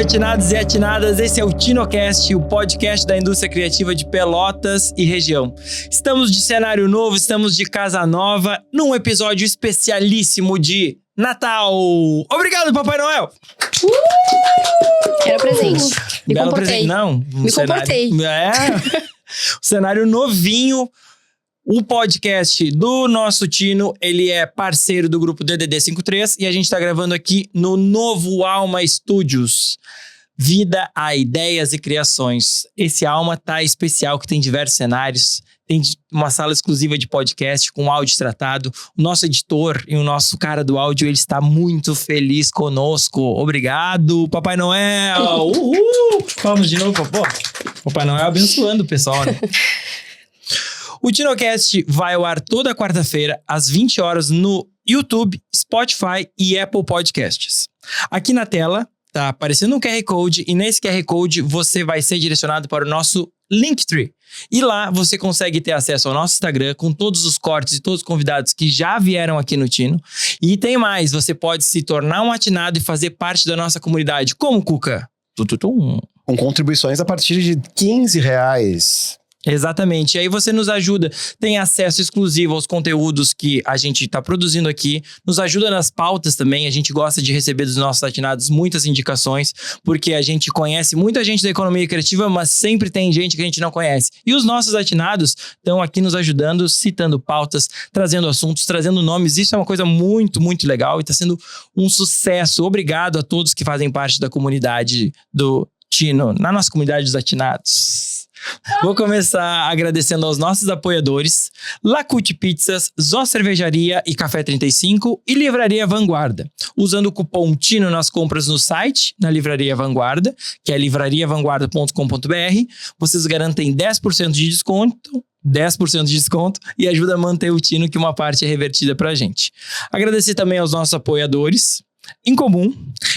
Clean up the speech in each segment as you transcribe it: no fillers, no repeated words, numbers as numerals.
atinados e atinadas, esse é o TinoCast, o podcast da indústria criativa de Pelotas e região. Estamos de cenário novo, estamos de casa nova, num episódio especialíssimo de Natal. Obrigado, Papai Noel! Era presente. Me Belo comportei. presente. Não, Me comportei. O cenário novinho. O podcast do nosso Tino, ele é parceiro do grupo DDD53 e a gente tá gravando aqui no Novo Alma Studios. Vida a ideias e criações. Esse Alma tá especial, que tem diversos cenários. Tem uma sala exclusiva de podcast com áudio tratado. O nosso editor e o nosso cara do áudio, ele está muito feliz conosco. Obrigado, Papai Noel! Uhul! Vamos de novo, pô. Papai Noel abençoando o pessoal, né? O TinoCast vai ao ar toda quarta-feira, às 20 horas, no YouTube, Spotify e Apple Podcasts. Aqui na tela tá aparecendo um QR Code e nesse QR Code você vai ser direcionado para o nosso Linktree. E lá você consegue ter acesso ao nosso Instagram com todos os cortes e todos os convidados que já vieram aqui no Tino. E tem mais, você pode se tornar um atinado e fazer parte da nossa comunidade. Como, Cuca? Com contribuições a partir de R$15. Exatamente, e aí você nos ajuda, tem acesso exclusivo aos conteúdos que a gente está produzindo aqui, nos ajuda nas pautas também, a gente gosta de receber dos nossos atinados muitas indicações, porque a gente conhece muita gente da economia criativa, mas sempre tem gente que a gente não conhece. E os nossos atinados estão aqui nos ajudando, citando pautas, trazendo assuntos, trazendo nomes, isso é uma coisa muito, muito legal e está sendo um sucesso. Obrigado a todos que fazem parte da comunidade do Tino, na nossa comunidade dos atinados. Vou começar agradecendo aos nossos apoiadores, Lacute Pizzas, Zó Cervejaria e Café 35 e Livraria Vanguarda. Usando o cupom TINO nas compras no site, na Livraria Vanguarda, que é livrariavanguarda.com.br, vocês garantem 10% de desconto. 10% de desconto e ajuda a manter o Tino, que uma parte é revertida pra gente. Agradecer também aos nossos apoiadores. Incomum,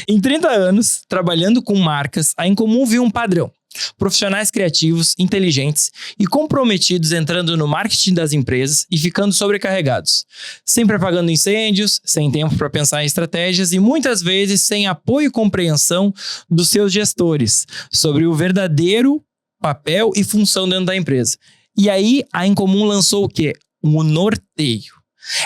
em 30 anos, trabalhando com marcas, a Incomum viu um padrão. Profissionais criativos, inteligentes e comprometidos entrando no marketing das empresas e ficando sobrecarregados. Sempre apagando incêndios, sem tempo para pensar em estratégias e muitas vezes sem apoio e compreensão dos seus gestores sobre o verdadeiro papel e função dentro da empresa. E aí a Incomum lançou o quê? O Norteio.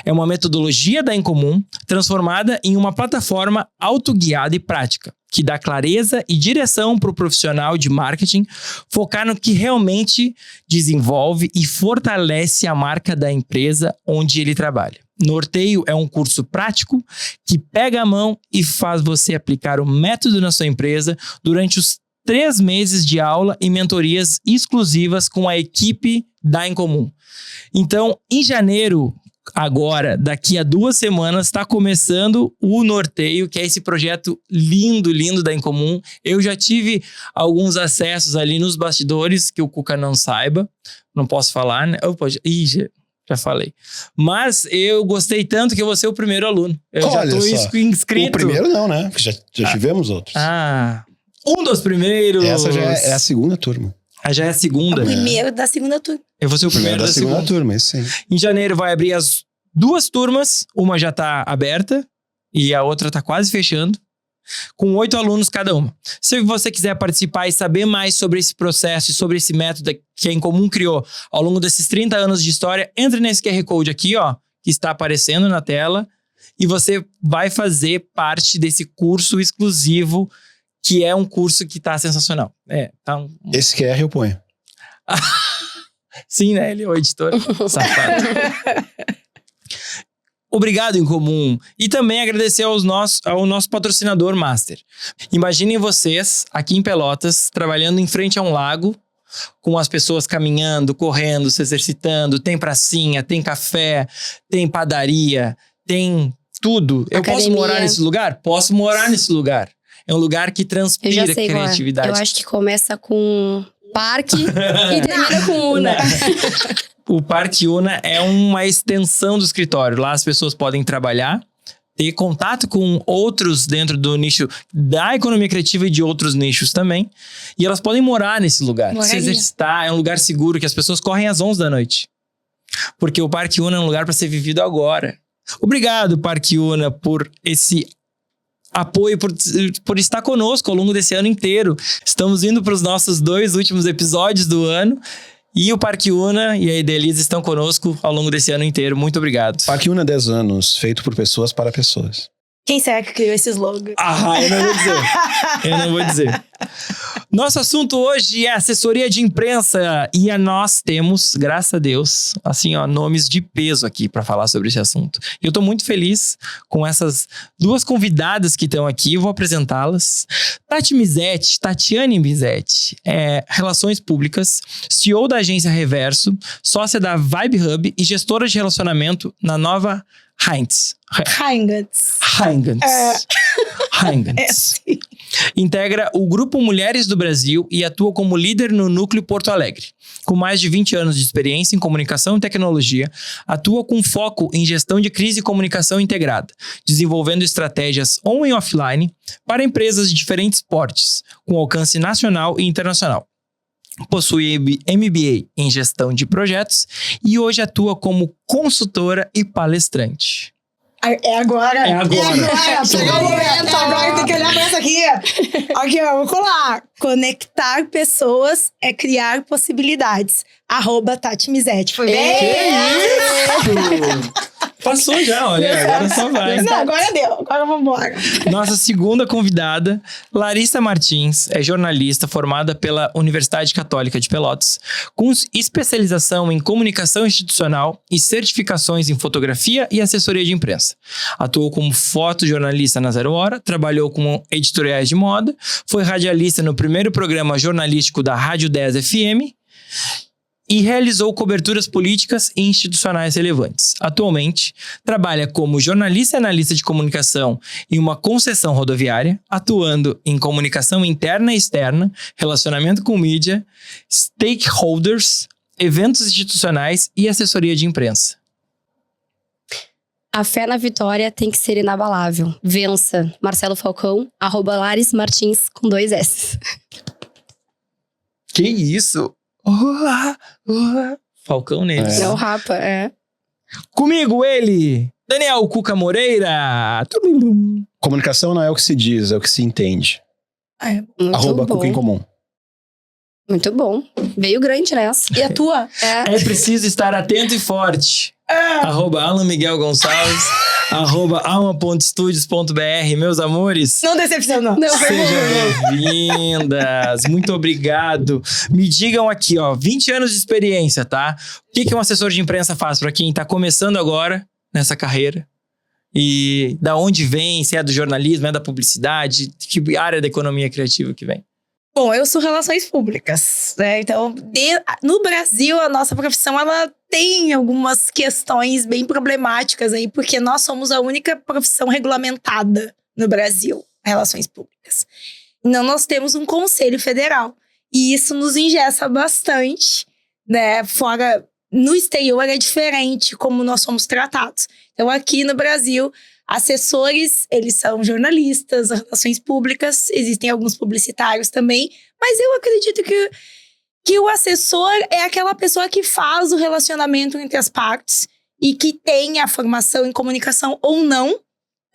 É uma metodologia da Incomum transformada em uma plataforma autoguiada e prática, que dá clareza e direção para o profissional de marketing focar no que realmente desenvolve e fortalece a marca da empresa onde ele trabalha. Norteio é um curso prático que pega a mão e faz você aplicar o método na sua empresa durante os 3 meses de aula e mentorias exclusivas com a equipe da Incomum. Então, em janeiro, agora, daqui a 2 semanas, está começando o Norteio, que é esse projeto lindo, lindo da Incomum. Eu já tive alguns acessos ali nos bastidores, que o Cuca não saiba. Não posso falar, né? Já falei. Mas eu gostei tanto que eu vou ser o primeiro aluno. Eu já estou inscrito. O primeiro não, né? Porque já tivemos outros. Um dos primeiros. Essa já é a segunda turma. Já é a segunda. O primeiro da segunda turma. Eu vou ser o primeiro da segunda turma, isso sim. Em janeiro vai abrir as 2 turmas. Uma já tá aberta e a outra tá quase fechando. Com 8 alunos cada uma. Se você quiser participar e saber mais sobre esse processo e sobre esse método que a Incomum criou ao longo desses 30 anos de história, entre nesse QR Code aqui, ó, que está aparecendo na tela, e você vai fazer parte desse curso exclusivo, que é um curso que tá sensacional. Esse QR eu ponho. Sim, né? Ele é o editor. Safado. Obrigado, Incomum. E também agradecer ao nosso patrocinador Master. Imaginem vocês, aqui em Pelotas, trabalhando em frente a um lago, com as pessoas caminhando, correndo, se exercitando. Tem pracinha, tem café, tem padaria, tem tudo. Eu posso morar nesse lugar? Posso morar nesse lugar. É um lugar que transpira criatividade. Eu acho que começa com parque e termina com Una. O Parque Una é uma extensão do escritório. Lá as pessoas podem trabalhar, ter contato com outros dentro do nicho da economia criativa e de outros nichos também. E elas podem morar nesse lugar, se exercitar. É um lugar seguro que as pessoas correm às 11 da noite. Porque o Parque Una é um lugar para ser vivido agora. Obrigado, Parque Una, por esse apoio, por estar conosco ao longo desse ano inteiro. Estamos indo para os nossos 2 últimos episódios do ano. E o Parque Una e a Idealiza estão conosco ao longo desse ano inteiro. Muito obrigado. Parque Una 10 anos, feito por pessoas para pessoas. Quem será que criou esse slogan? Eu não vou dizer. Nosso assunto hoje é assessoria de imprensa. E nós temos, graças a Deus, assim, ó, nomes de peso aqui para falar sobre esse assunto. Eu tô muito feliz com essas 2 convidadas que estão aqui. Eu vou apresentá-las. Tatiane Mizetti, Relações Públicas, CEO da agência Reverso, sócia da Vibe Hub e gestora de relacionamento na Nova Heinz. Sim. Integra o Grupo Mulheres do Brasil e atua como líder no Núcleo Porto Alegre. Com mais de 20 anos de experiência em comunicação e tecnologia, atua com foco em gestão de crise e comunicação integrada, desenvolvendo estratégias on e offline para empresas de diferentes portes, com alcance nacional e internacional. Possui MBA em gestão de projetos e hoje atua como consultora e palestrante. É agora. Chegou o momento. Agora tem que olhar pra essa aqui. Aqui, ó, vou colar. Conectar pessoas é criar possibilidades. @Tati Mizetti. Foi bem? Passou já, olha, agora só vai. Não, agora deu. Agora vamos embora. Nossa segunda convidada, Larissa Martins, é jornalista formada pela Universidade Católica de Pelotas, com especialização em comunicação institucional e certificações em fotografia e assessoria de imprensa. Atuou como fotojornalista na Zero Hora, trabalhou com editoriais de moda, foi radialista no primeiro programa jornalístico da Rádio 10 FM e realizou coberturas políticas e institucionais relevantes. Atualmente, trabalha como jornalista e analista de comunicação em uma concessão rodoviária, atuando em comunicação interna e externa, relacionamento com mídia, stakeholders, eventos institucionais e assessoria de imprensa. A fé na vitória tem que ser inabalável. Vença. Marcelo Falcão, @Laris Martins, com 2 S. Que isso? Falcão neles. Não, rapa, Comigo ele, Daniel Cuca Moreira. Comunicação não é o que se diz, é o que se entende. Muito bom. Cuca em comum. Muito bom. Veio grande nessa. E a tua? É preciso estar atento e forte. @Alan Miguel Gonçalves, @alma.studios.br, meus amores. Não decepcionou. Sejam bem-vindas. Muito obrigado. Me digam aqui, ó, 20 anos de experiência, tá? O que um assessor de imprensa faz para quem tá começando agora nessa carreira? E da onde vem? Se é do jornalismo, é da publicidade? Que área da economia criativa que vem? Bom, eu sou relações públicas, né? Então, no Brasil, a nossa profissão, ela tem algumas questões bem problemáticas aí, porque nós somos a única profissão regulamentada no Brasil, relações públicas. Então, nós temos um conselho federal, e isso nos engessa bastante, né? Fora, no exterior é diferente como nós somos tratados. Então, aqui no Brasil, assessores, eles são jornalistas, relações públicas, existem alguns publicitários também, mas eu acredito que o assessor é aquela pessoa que faz o relacionamento entre as partes e que tem a formação em comunicação ou não,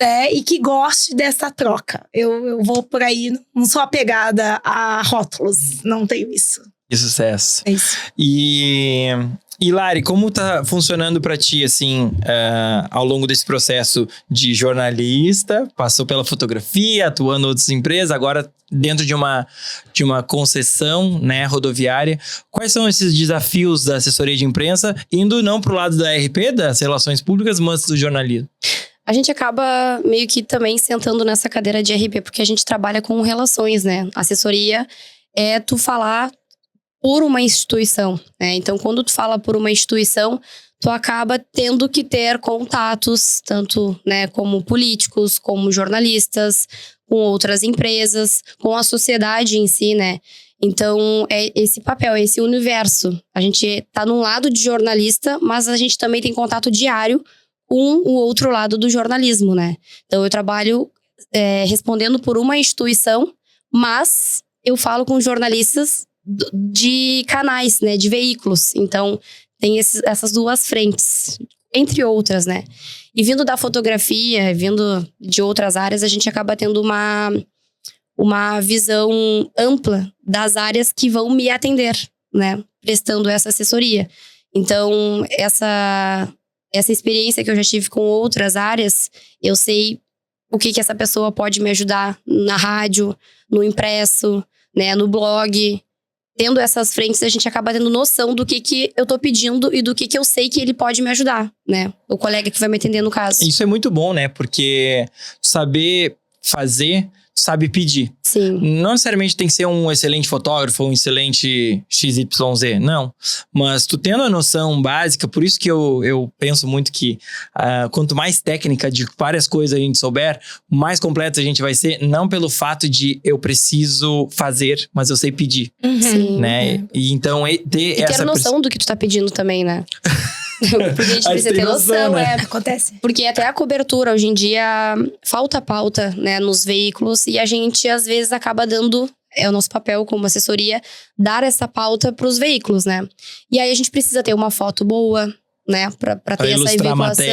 né, e que goste dessa troca. Eu vou por aí, não sou apegada a rótulos, não tenho isso. Que sucesso. É isso. E Lari, como tá funcionando pra ti, assim, ao longo desse processo de jornalista, passou pela fotografia, atuando em outras empresas, agora dentro de uma concessão, né, rodoviária. Quais são esses desafios da assessoria de imprensa, indo não pro lado da RP, das relações públicas, mas do jornalismo? A gente acaba meio que também sentando nessa cadeira de RP, porque a gente trabalha com relações, né? Assessoria é tu falar por uma instituição, né? Então, quando tu fala por uma instituição, tu acaba tendo que ter contatos, tanto, né, como políticos, como jornalistas, com outras empresas, com a sociedade em si, né? Então, é esse papel, é esse universo. A gente tá num lado de jornalista, mas a gente também tem contato diário com o outro lado do jornalismo, né? Então, eu trabalho respondendo por uma instituição, mas eu falo com jornalistas de canais, né, de veículos. Então, tem essas duas frentes. entre outras, né? E vindo da fotografia, vindo de outras áreas, a gente acaba tendo uma visão ampla das áreas que vão me atender, né? Prestando essa assessoria. Então, essa experiência que eu já tive com outras áreas, eu sei o que essa pessoa pode me ajudar na rádio, no impresso, né? No blog. Tendo essas frentes, a gente acaba tendo noção do que eu tô pedindo e do que eu sei que ele pode me ajudar, né? O colega que vai me atender no caso. Isso é muito bom, né? Porque saber fazer, sabe pedir. Sim. Não necessariamente tem que ser um excelente fotógrafo ou um excelente XYZ, não. Mas tu tendo a noção básica, por isso que eu penso muito que quanto mais técnica de várias coisas a gente souber, mais completo a gente vai ser, não pelo fato de eu preciso fazer, mas eu sei pedir, Sim. né? E então ter essa... ter noção do que tu tá pedindo também, né? Porque a gente precisa ter noção, né? Acontece. Porque até a cobertura, hoje em dia, falta pauta, né, nos veículos. E a gente, às vezes, acaba dando, é o nosso papel como assessoria, dar essa pauta pros veículos, né? E aí a gente precisa ter uma foto boa, né? Pra ter essa veiculação.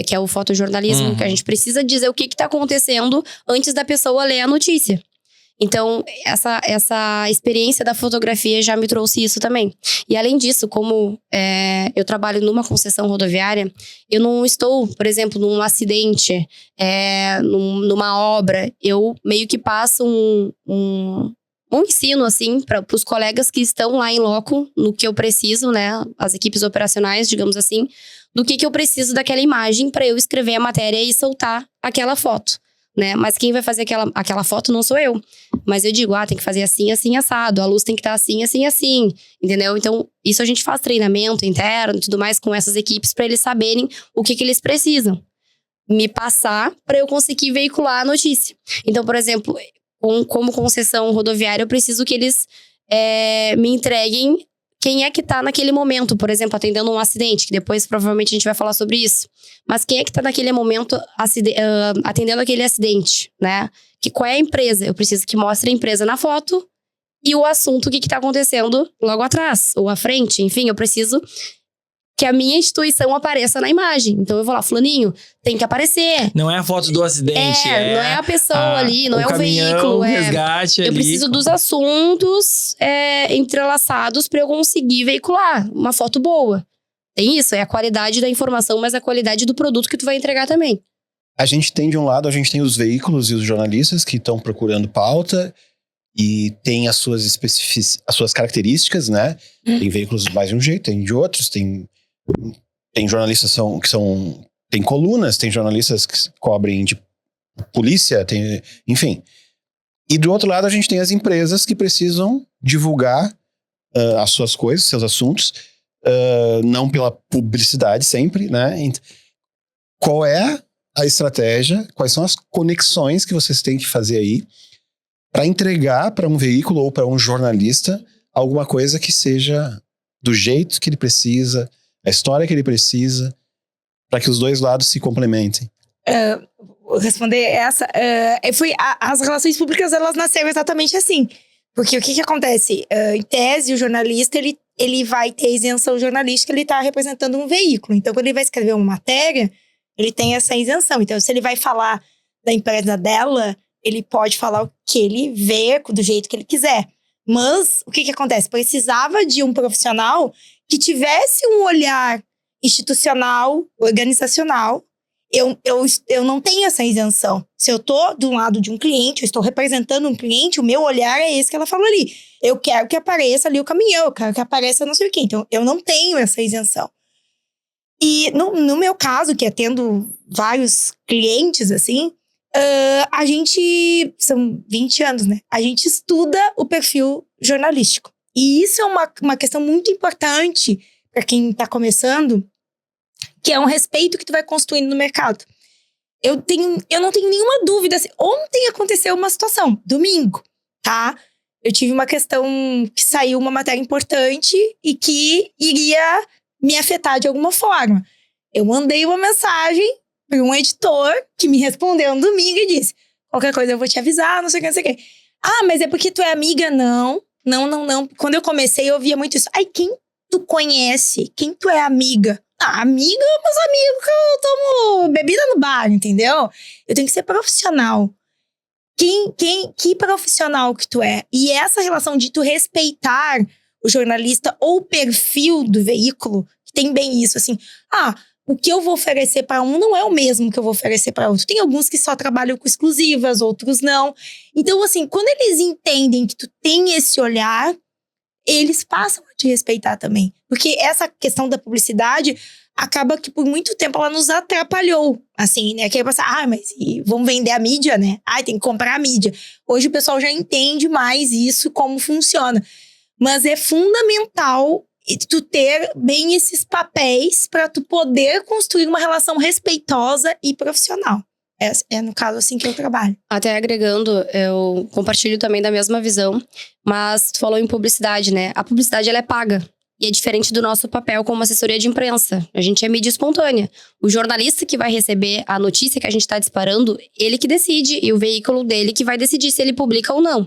Que é o fotojornalismo, que a gente precisa dizer o que tá acontecendo antes da pessoa ler a notícia. Então, essa experiência da fotografia já me trouxe isso também. E além disso, como eu trabalho numa concessão rodoviária, eu não estou, por exemplo, num acidente, numa obra. Eu meio que passo um ensino, assim, para os colegas que estão lá em loco, no que eu preciso, né? As equipes operacionais, digamos assim, do que eu preciso daquela imagem para eu escrever a matéria e soltar aquela foto. Né? Mas quem vai fazer aquela foto não sou eu. Mas eu digo, tem que fazer assim, assim, assado. A luz tem que estar assim, assim, assim. Entendeu? Então, isso a gente faz treinamento interno e tudo mais com essas equipes para eles saberem o que eles precisam. Me passar para eu conseguir veicular a notícia. Então, por exemplo, como concessão rodoviária, eu preciso que eles me entreguem quem é que tá naquele momento, por exemplo, atendendo um acidente, que depois provavelmente a gente vai falar sobre isso. Mas quem é que tá naquele momento atendendo aquele acidente, né? Qual é a empresa? Eu preciso que mostre a empresa na foto e o assunto, o que tá acontecendo logo atrás, ou à frente. Enfim, eu preciso que a minha instituição apareça na imagem. Então eu vou lá, fulaninho, tem que aparecer. Não é a foto do acidente. Não é a pessoa ali, não é o caminhão, veículo. Resgate eu ali. preciso dos assuntos entrelaçados para eu conseguir veicular uma foto boa. Tem isso, é a qualidade da informação, mas a qualidade do produto que tu vai entregar também. A gente tem, de um lado, a gente tem os veículos e os jornalistas que estão procurando pauta e tem as suas características, né? Tem veículos mais de um jeito, tem de outros, tem jornalistas tem colunas, tem jornalistas que cobrem de polícia, enfim. E do outro lado a gente tem as empresas que precisam divulgar as suas coisas, seus assuntos, não pela publicidade sempre, né? Qual é a estratégia, quais são as conexões que vocês têm que fazer aí para entregar para um veículo ou para um jornalista alguma coisa que seja do jeito que ele precisa, a história que ele precisa, para que os dois lados se complementem? Vou responder essa. As relações públicas, elas nasceram exatamente assim. Porque o que acontece? Em tese, o jornalista, ele vai ter isenção jornalística, ele está representando um veículo. Então, quando ele vai escrever uma matéria, ele tem essa isenção. Então, se ele vai falar da empresa dela, ele pode falar o que ele vê, do jeito que ele quiser. Mas, o que acontece? Precisava de um profissional que tivesse um olhar institucional, organizacional. Eu não tenho essa isenção. Se eu tô do lado de um cliente, eu estou representando um cliente, o meu olhar é esse que ela falou ali. Eu quero que apareça ali o caminhão, eu quero que apareça não sei o quê. Então, eu não tenho essa isenção. E no meu caso, que atendo vários clientes, assim, a gente... São 20 anos, né? A gente estuda o perfil jornalístico. E isso é uma questão muito importante para quem está começando, que é um respeito que tu vai construindo no mercado. Eu não tenho nenhuma dúvida. Assim, ontem aconteceu uma situação, domingo, tá? Eu tive uma questão que saiu uma matéria importante e que iria me afetar de alguma forma. Eu mandei uma mensagem para um editor que me respondeu no domingo e disse: qualquer coisa eu vou te avisar, não sei o que, não sei o que. Mas é porque tu é amiga? Não. Quando eu comecei, eu ouvia muito isso. Quem tu conhece? Quem tu é amiga? amigo, meus amigos que eu tomo bebida no bar, entendeu? Eu tenho que ser profissional. Que profissional que tu é? E essa relação de tu respeitar o jornalista ou o perfil do veículo, que tem bem isso, assim, o que eu vou oferecer para um não é o mesmo que eu vou oferecer para outro. Tem alguns que só trabalham com exclusivas, outros não. Então, assim, quando eles entendem que tu tem esse olhar, eles passam a te respeitar também. Porque essa questão da publicidade acaba que por muito tempo ela nos atrapalhou, assim, né? Que aí você, mas vamos vender a mídia, né? Tem que comprar a mídia. Hoje o pessoal já entende mais isso, como funciona. Mas é fundamental tu ter bem esses papéis para tu poder construir uma relação respeitosa e profissional. É no caso assim que eu trabalho. Até agregando, eu compartilho também da mesma visão, mas tu falou em publicidade, né? A publicidade, ela é paga. E é diferente do nosso papel como assessoria de imprensa. A gente é mídia espontânea. O jornalista que vai receber a notícia que a gente está disparando, ele que decide. E o veículo dele que vai decidir se ele publica ou não.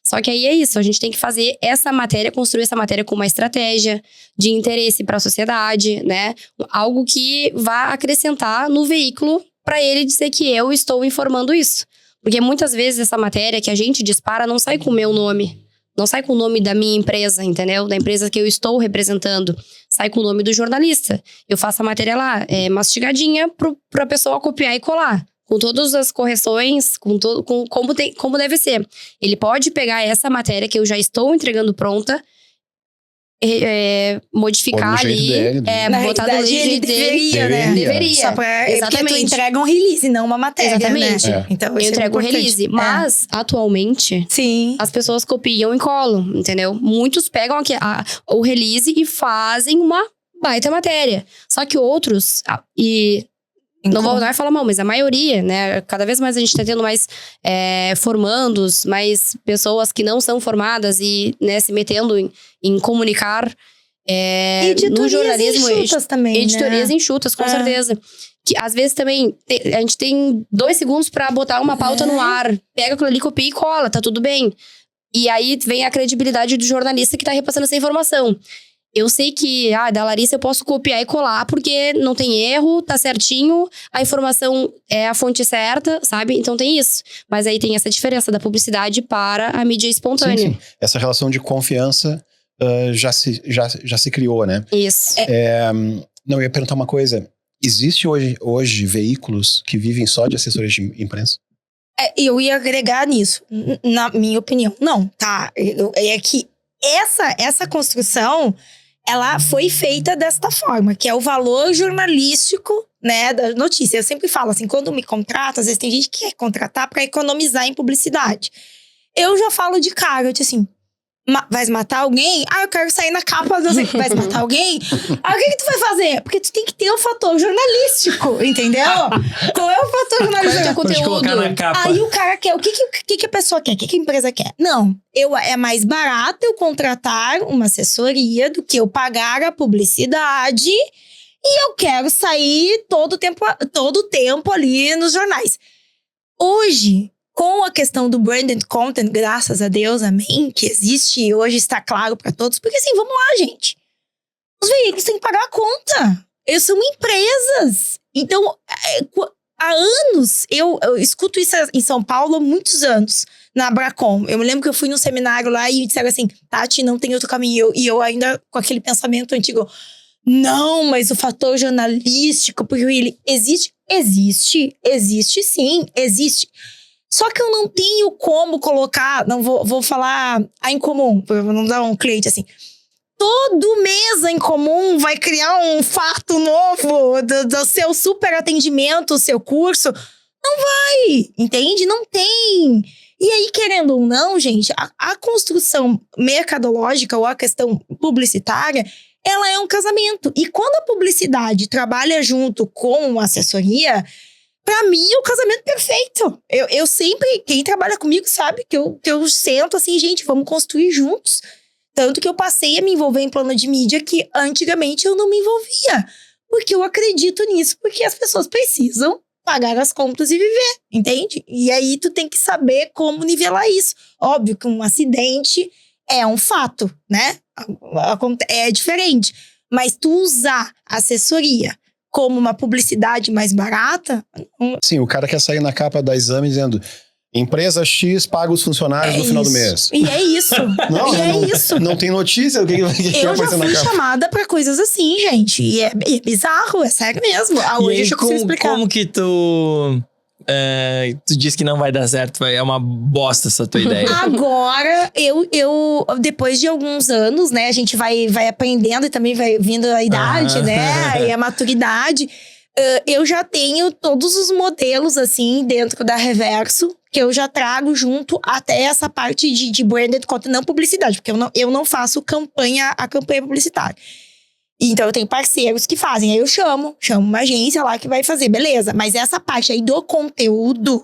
Só que aí é isso, a gente tem que fazer essa matéria, construir essa matéria com uma estratégia de interesse para a sociedade, né? Algo que vá acrescentar no veículo para ele dizer que eu estou informando isso. Porque muitas vezes essa matéria que a gente dispara não sai com o meu nome. Não sai com o nome da minha empresa, entendeu? Da empresa que eu estou representando. Sai com o nome do jornalista. Eu faço a matéria lá, mastigadinha pra pessoa copiar e colar. Com todas as correções, como deve ser. Ele pode pegar essa matéria que eu já estou entregando pronta, modificar ali, dele, botar do jeito dele. Deveria. Só pra, exatamente. Porque tu entrega um release, não uma matéria, exatamente. né? Então, eu entrego um release. Mas, atualmente, sim, as pessoas copiam e colam, entendeu? Muitos pegam aqui o release e fazem uma baita matéria. Só que outros, não vou falar mal, mas a maioria, né? Cada vez mais a gente tá tendo mais formandos, mais pessoas que não são formadas e, né, se metendo em comunicar no jornalismo. Enxutas também, editorias né? enxutas, com certeza. Que às vezes também a gente tem 2 segundos pra botar uma pauta no ar. Pega aquilo ali, copia e cola, tá tudo bem. E aí vem a credibilidade do jornalista que tá repassando essa informação. Eu sei que, da Larissa eu posso copiar e colar, porque não tem erro, tá certinho, a informação é a fonte certa, sabe? Então tem isso. Mas aí tem essa diferença da publicidade para a mídia espontânea. Sim. Essa relação de confiança já se criou, né? Isso. Não, eu ia perguntar uma coisa. Existe hoje veículos que vivem só de assessoria de imprensa? Eu ia agregar nisso, na minha opinião. Não, tá? É que essa construção, ela foi feita desta forma, que é o valor jornalístico, né, da notícia. Eu sempre falo assim, quando me contrata, às vezes tem gente que quer contratar para economizar em publicidade. Eu já falo de cara, eu disse assim, vais matar alguém? Eu quero sair na capa, não sei, vais matar alguém? O que tu vai fazer? Porque tu tem que ter o fator jornalístico, entendeu? Qual é o fator jornalístico? Pode colocar na capa. Aí o cara quer, o que a pessoa quer? O que a empresa quer? Não, é mais barato eu contratar uma assessoria do que eu pagar a publicidade e eu quero sair todo o tempo ali nos jornais. Hoje, com a questão do branded content, graças a Deus, amém, que existe e hoje está claro para todos. Porque assim, vamos lá, gente. Os veículos têm que pagar a conta. Eles são empresas. Então, há anos, eu escuto isso em São Paulo há muitos anos, na Abracom. Eu me lembro que eu fui num seminário lá e disseram assim, Tati, não tem outro caminho. E eu ainda com aquele pensamento antigo, não, mas o fator jornalístico, porque ele existe sim, existe. Só que eu não tenho como colocar, não vou falar a Incomum, pra não dar um cliente assim. Todo mês a Incomum vai criar um fato novo do seu super atendimento, o seu curso. Não vai, entende? Não tem. E aí, querendo ou não, gente, a construção mercadológica ou a questão publicitária, ela é um casamento. E quando a publicidade trabalha junto com a assessoria, pra mim, é o casamento perfeito. Eu sempre, quem trabalha comigo sabe que eu sento assim, gente, vamos construir juntos. Tanto que eu passei a me envolver em plano de mídia que antigamente eu não me envolvia. Porque eu acredito nisso, porque as pessoas precisam pagar as contas e viver, entende? E aí tu tem que saber como nivelar isso. Óbvio que um acidente é um fato, né? É diferente. Mas tu usar assessoria como uma publicidade mais barata... Sim, o cara quer sair na capa da Exame dizendo... Empresa X paga os funcionários no final do mês. E é isso. Isso. Não tem notícia do que Eu já fui chamada pra coisas assim, gente. E é bizarro, é sério mesmo. Hoje eu consigo explicar. Como que tu disse que não vai dar certo? É uma bosta essa tua ideia. Agora, eu depois de alguns anos, né? A gente vai aprendendo e também vai vindo a idade, né? E a maturidade. Eu já tenho todos os modelos, assim, dentro da Reverso, que eu já trago junto até essa parte de branded content, não publicidade, porque eu não faço a campanha publicitária. Então, eu tenho parceiros que fazem, aí eu chamo uma agência lá que vai fazer, beleza. Mas essa parte aí do conteúdo,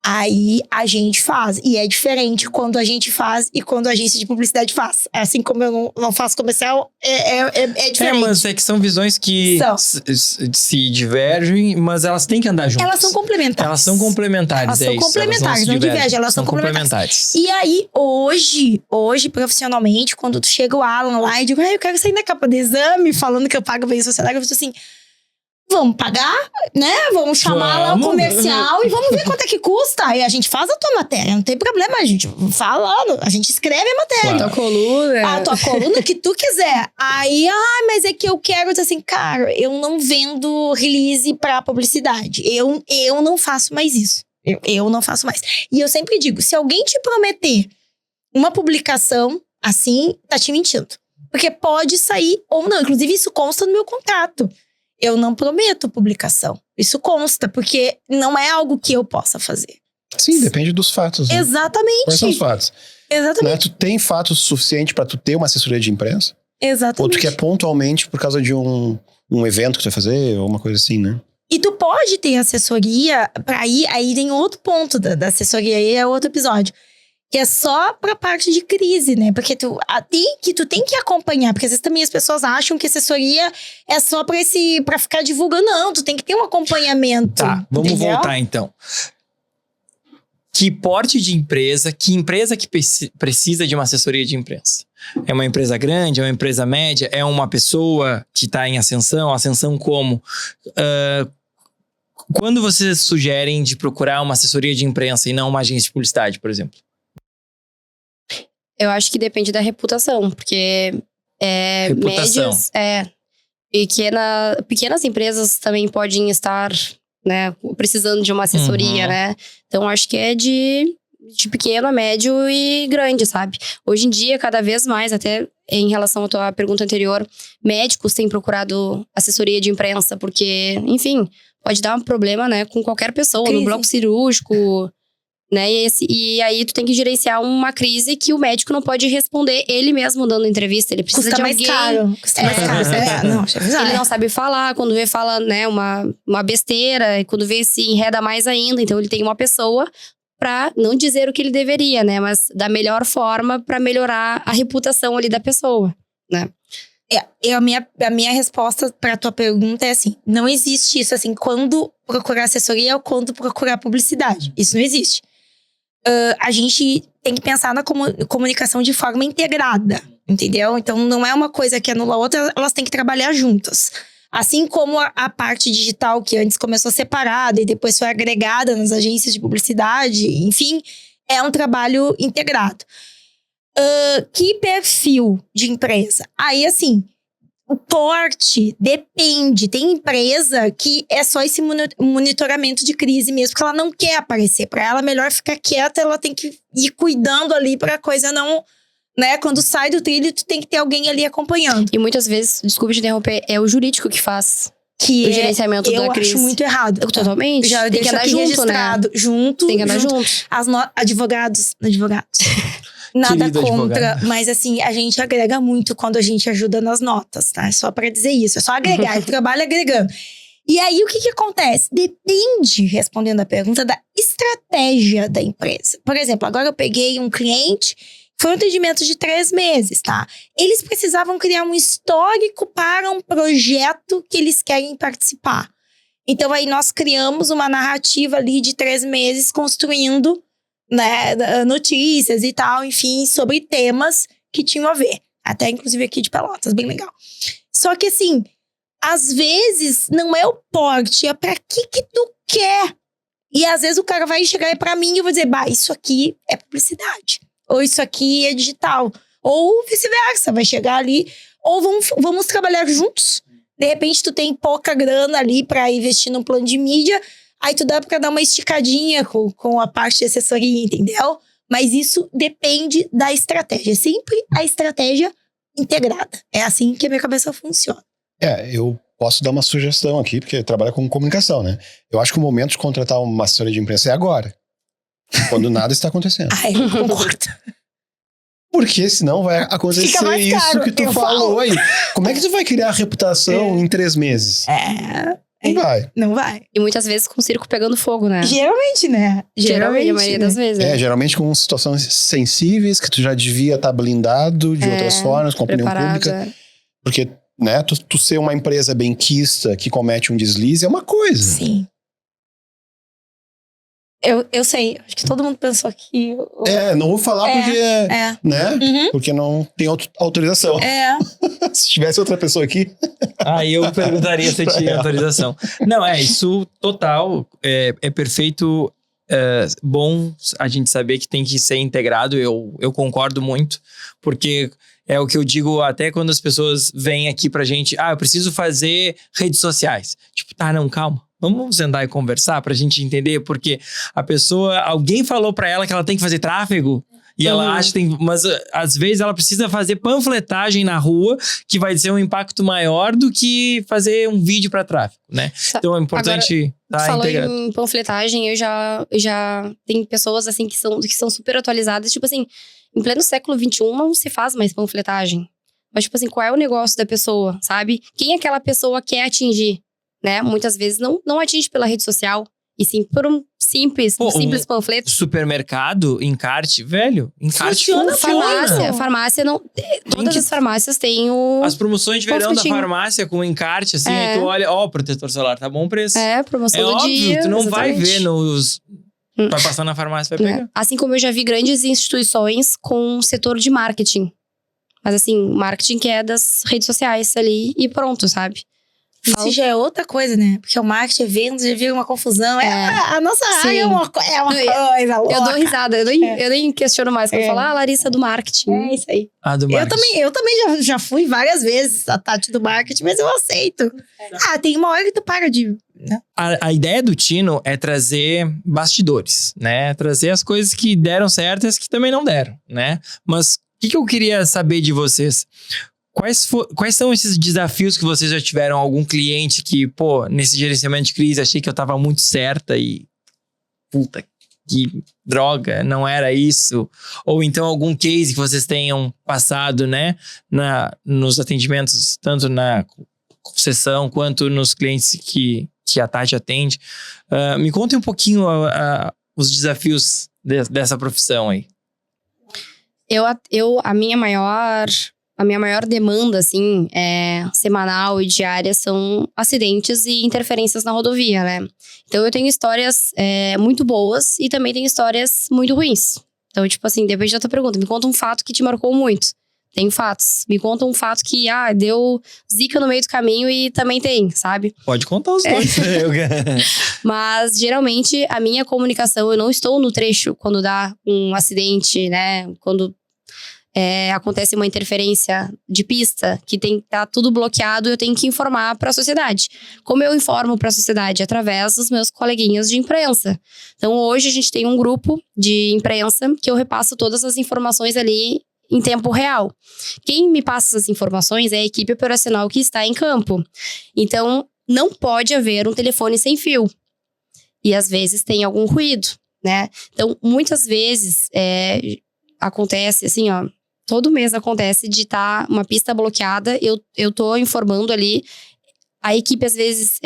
aí a gente faz. E é diferente quando a gente faz e quando a agência de publicidade faz. Assim como eu não faço comercial, é diferente. Mas é que são visões que se divergem, mas elas têm que andar juntas. Elas são complementares. Elas são complementares, elas são complementares, não divergem, elas são complementares. E aí, hoje, profissionalmente, quando tu chega o Alan lá e digo, eu quero sair da capa do Exame, falando que eu pago bem sociedade, eu falo assim... Vamos pagar, né? Vamos chamar lá o comercial e vamos ver quanto é que custa. Aí a gente faz a tua matéria, não tem problema. A gente fala, a gente escreve a matéria. Claro. A tua coluna que tu quiser. Aí, mas é que eu quero dizer assim, cara, eu não vendo release pra publicidade. Eu não faço mais isso. Eu não faço mais. E eu sempre digo, se alguém te prometer uma publicação assim, tá te mentindo. Porque pode sair ou não. Inclusive, isso consta no meu contrato. Eu não prometo publicação. Isso consta, porque não é algo que eu possa fazer. Sim, depende dos fatos. Né? Exatamente. Quais são os fatos? Exatamente. Né? Tu tem fatos suficientes pra tu ter uma assessoria de imprensa? Exatamente. Ou tu quer pontualmente por causa de um evento que tu vai fazer, ou uma coisa assim, né? E tu pode ter assessoria pra ir, aí tem outro ponto da assessoria, aí é outro episódio. Que é só pra parte de crise, né? Porque tu tem que acompanhar. Porque às vezes também as pessoas acham que assessoria é só pra ficar divulgando. Não, tu tem que ter um acompanhamento. Tá, vamos voltar então. Que porte de empresa, que empresa que precisa de uma assessoria de imprensa? É uma empresa grande, é uma empresa média, é uma pessoa que tá em ascensão? Ascensão como? Quando vocês sugerem de procurar uma assessoria de imprensa e não uma agência de publicidade, por exemplo? Eu acho que depende da reputação, porque médias, pequenas empresas também podem estar, né, precisando de uma assessoria, né? Então, acho que é de pequeno a médio e grande, sabe? Hoje em dia, cada vez mais, até em relação à tua pergunta anterior, médicos têm procurado assessoria de imprensa, porque, enfim, pode dar um problema, né, com qualquer pessoa, no bloco cirúrgico... Né? E aí tu tem que gerenciar uma crise que o médico não pode responder ele mesmo dando entrevista. Ele precisa de alguém. Custa mais caro. Ele não sabe falar. Quando vê, fala, né, uma besteira. E quando vê, se enreda mais ainda. Então ele tem uma pessoa pra não dizer o que ele deveria, né? Mas da melhor forma pra melhorar a reputação ali da pessoa, né? A minha resposta pra tua pergunta é assim, não existe isso assim, quando procurar assessoria ou quando procurar publicidade. Isso não existe. A gente tem que pensar na comunicação de forma integrada, entendeu? Então, não é uma coisa que anula a outra, elas têm que trabalhar juntas. Assim como a parte digital, que antes começou separada e depois foi agregada nas agências de publicidade, enfim, é um trabalho integrado. Que perfil de empresa? Aí, assim, o porte depende. Tem empresa que é só esse monitoramento de crise mesmo, porque ela não quer aparecer. Para ela, melhor ficar quieta, ela tem que ir cuidando ali para a coisa não... Né? Quando sai do trilho, tu tem que ter alguém ali acompanhando. E muitas vezes, desculpa te interromper, é o jurídico que faz o gerenciamento da crise. Eu acho muito errado. Totalmente. Já tem que andar junto, né? Junto. Tem que andar junto. Advogados. Nada Querido contra, advogado. mas assim, a gente agrega muito quando a gente ajuda nas notas, tá? É só pra dizer isso, é só agregar, ele trabalha agregando. E aí, o que acontece? Depende, respondendo a pergunta, da estratégia da empresa. Por exemplo, agora eu peguei um cliente, foi um atendimento de 3 meses, tá? Eles precisavam criar um histórico para um projeto que eles querem participar. Então, aí nós criamos uma narrativa ali de 3 meses construindo, né, notícias e tal, enfim, sobre temas que tinham a ver. Até, inclusive, aqui de Pelotas, bem legal. Só que assim, às vezes não é o porte, é pra que tu quer. E às vezes o cara vai chegar pra mim e eu vou dizer, bah, isso aqui é publicidade. Ou isso aqui é digital. Ou vice-versa, vai chegar ali. Ou vamos trabalhar juntos. De repente tu tem pouca grana ali pra investir num plano de mídia. Aí tu dá pra dar uma esticadinha com a parte de assessoria, entendeu? Mas isso depende da estratégia. É sempre a estratégia integrada. É assim que a minha cabeça funciona. Eu posso dar uma sugestão aqui, porque trabalha com comunicação, né? Eu acho que o momento de contratar uma assessoria de imprensa é agora. Quando nada está acontecendo. Eu concordo. Porque senão vai acontecer Fica mais isso caro, que tu eu falou falo. aí. Como é que tu vai criar reputação em 3 meses? Não vai. Não vai. E muitas vezes com o circo pegando fogo, né? Geralmente, né? Geralmente, a maioria das vezes. Geralmente com situações sensíveis que tu já devia estar blindado de outras formas, com a opinião pública. Porque, né, tu ser uma empresa benquista que comete um deslize é uma coisa. Sim. Eu sei. Acho que todo mundo pensou que... Não vou falar porque... Né? Uhum. Porque não tem autorização. Se tivesse outra pessoa aqui... Aí eu perguntaria se tinha autorização. Não, isso total. É perfeito. Bom a gente saber que tem que ser integrado. Eu concordo muito. Porque é o que eu digo até quando as pessoas vêm aqui pra gente. Eu preciso fazer redes sociais. Tipo, não, calma. Vamos sentar e conversar pra gente entender, porque alguém falou pra ela que ela tem que fazer tráfego e ela acha que tem, mas às vezes ela precisa fazer panfletagem na rua que vai ter um impacto maior do que fazer um vídeo pra tráfego, né? Então é importante estar integrado. Falou em panfletagem, eu já tem pessoas assim que são super atualizadas, tipo assim, em pleno século XXI não se faz mais panfletagem. Mas tipo assim, qual é o negócio da pessoa, sabe? Quem aquela pessoa quer atingir? Né? Muitas vezes não atinge pela rede social. E sim por um simples panfleto. Supermercado, encarte, velho. Encarte funciona. Farmácia não... Todas as farmácias têm as promoções de verão da farmácia com encarte, assim. Aí tu olha, protetor solar, tá bom o preço. Promoção do óbvio, dia. Tu não exatamente. vai ver nos... Vai passar na farmácia, vai pegar. Assim como eu já vi grandes instituições com setor de marketing. Mas assim, marketing que é das redes sociais ali e pronto, sabe? Isso já é outra coisa, né? Porque o marketing, eventos, já vira uma confusão. A nossa área é uma coisa louca. Eu dou risada, eu nem questiono mais. Quando eu falo, Larissa do marketing. É isso aí. Do marketing. Eu também já fui várias vezes a Tati do marketing, mas eu aceito. Tem uma hora que tu para de... A ideia do Tino é trazer bastidores, né? Trazer as coisas que deram certo e as que também não deram, né? Mas o que eu queria saber de vocês? Quais são esses desafios que vocês já tiveram? Algum cliente que, nesse gerenciamento de crise, achei que eu tava muito certa e... Puta, que droga, não era isso. Ou então algum case que vocês tenham passado, né? Nos atendimentos, tanto na concessão quanto nos clientes que a Tati atende. Me contem um pouquinho os desafios dessa profissão aí. A minha maior demanda, assim, semanal e diária são acidentes e interferências na rodovia, né? Então, eu tenho histórias muito boas e também tenho histórias muito ruins. Então, tipo assim, depende da tua pergunta. Me conta um fato que te marcou muito. Tem fatos. Me conta um fato que, deu zica no meio do caminho e também tem, sabe? Pode contar os dois. Mas, geralmente, a minha comunicação, eu não estou no trecho quando dá um acidente, né? Quando acontece uma interferência de pista, que tá tudo bloqueado, eu tenho que informar para a sociedade. Como eu informo para a sociedade? Através dos meus coleguinhas de imprensa. Então, hoje a gente tem um grupo de imprensa que eu repasso todas as informações ali em tempo real. Quem me passa essas informações é a equipe operacional que está em campo. Então, não pode haver um telefone sem fio. E às vezes tem algum ruído, né? Então, muitas vezes acontece assim, todo mês acontece de estar uma pista bloqueada, eu tô informando ali, a equipe às vezes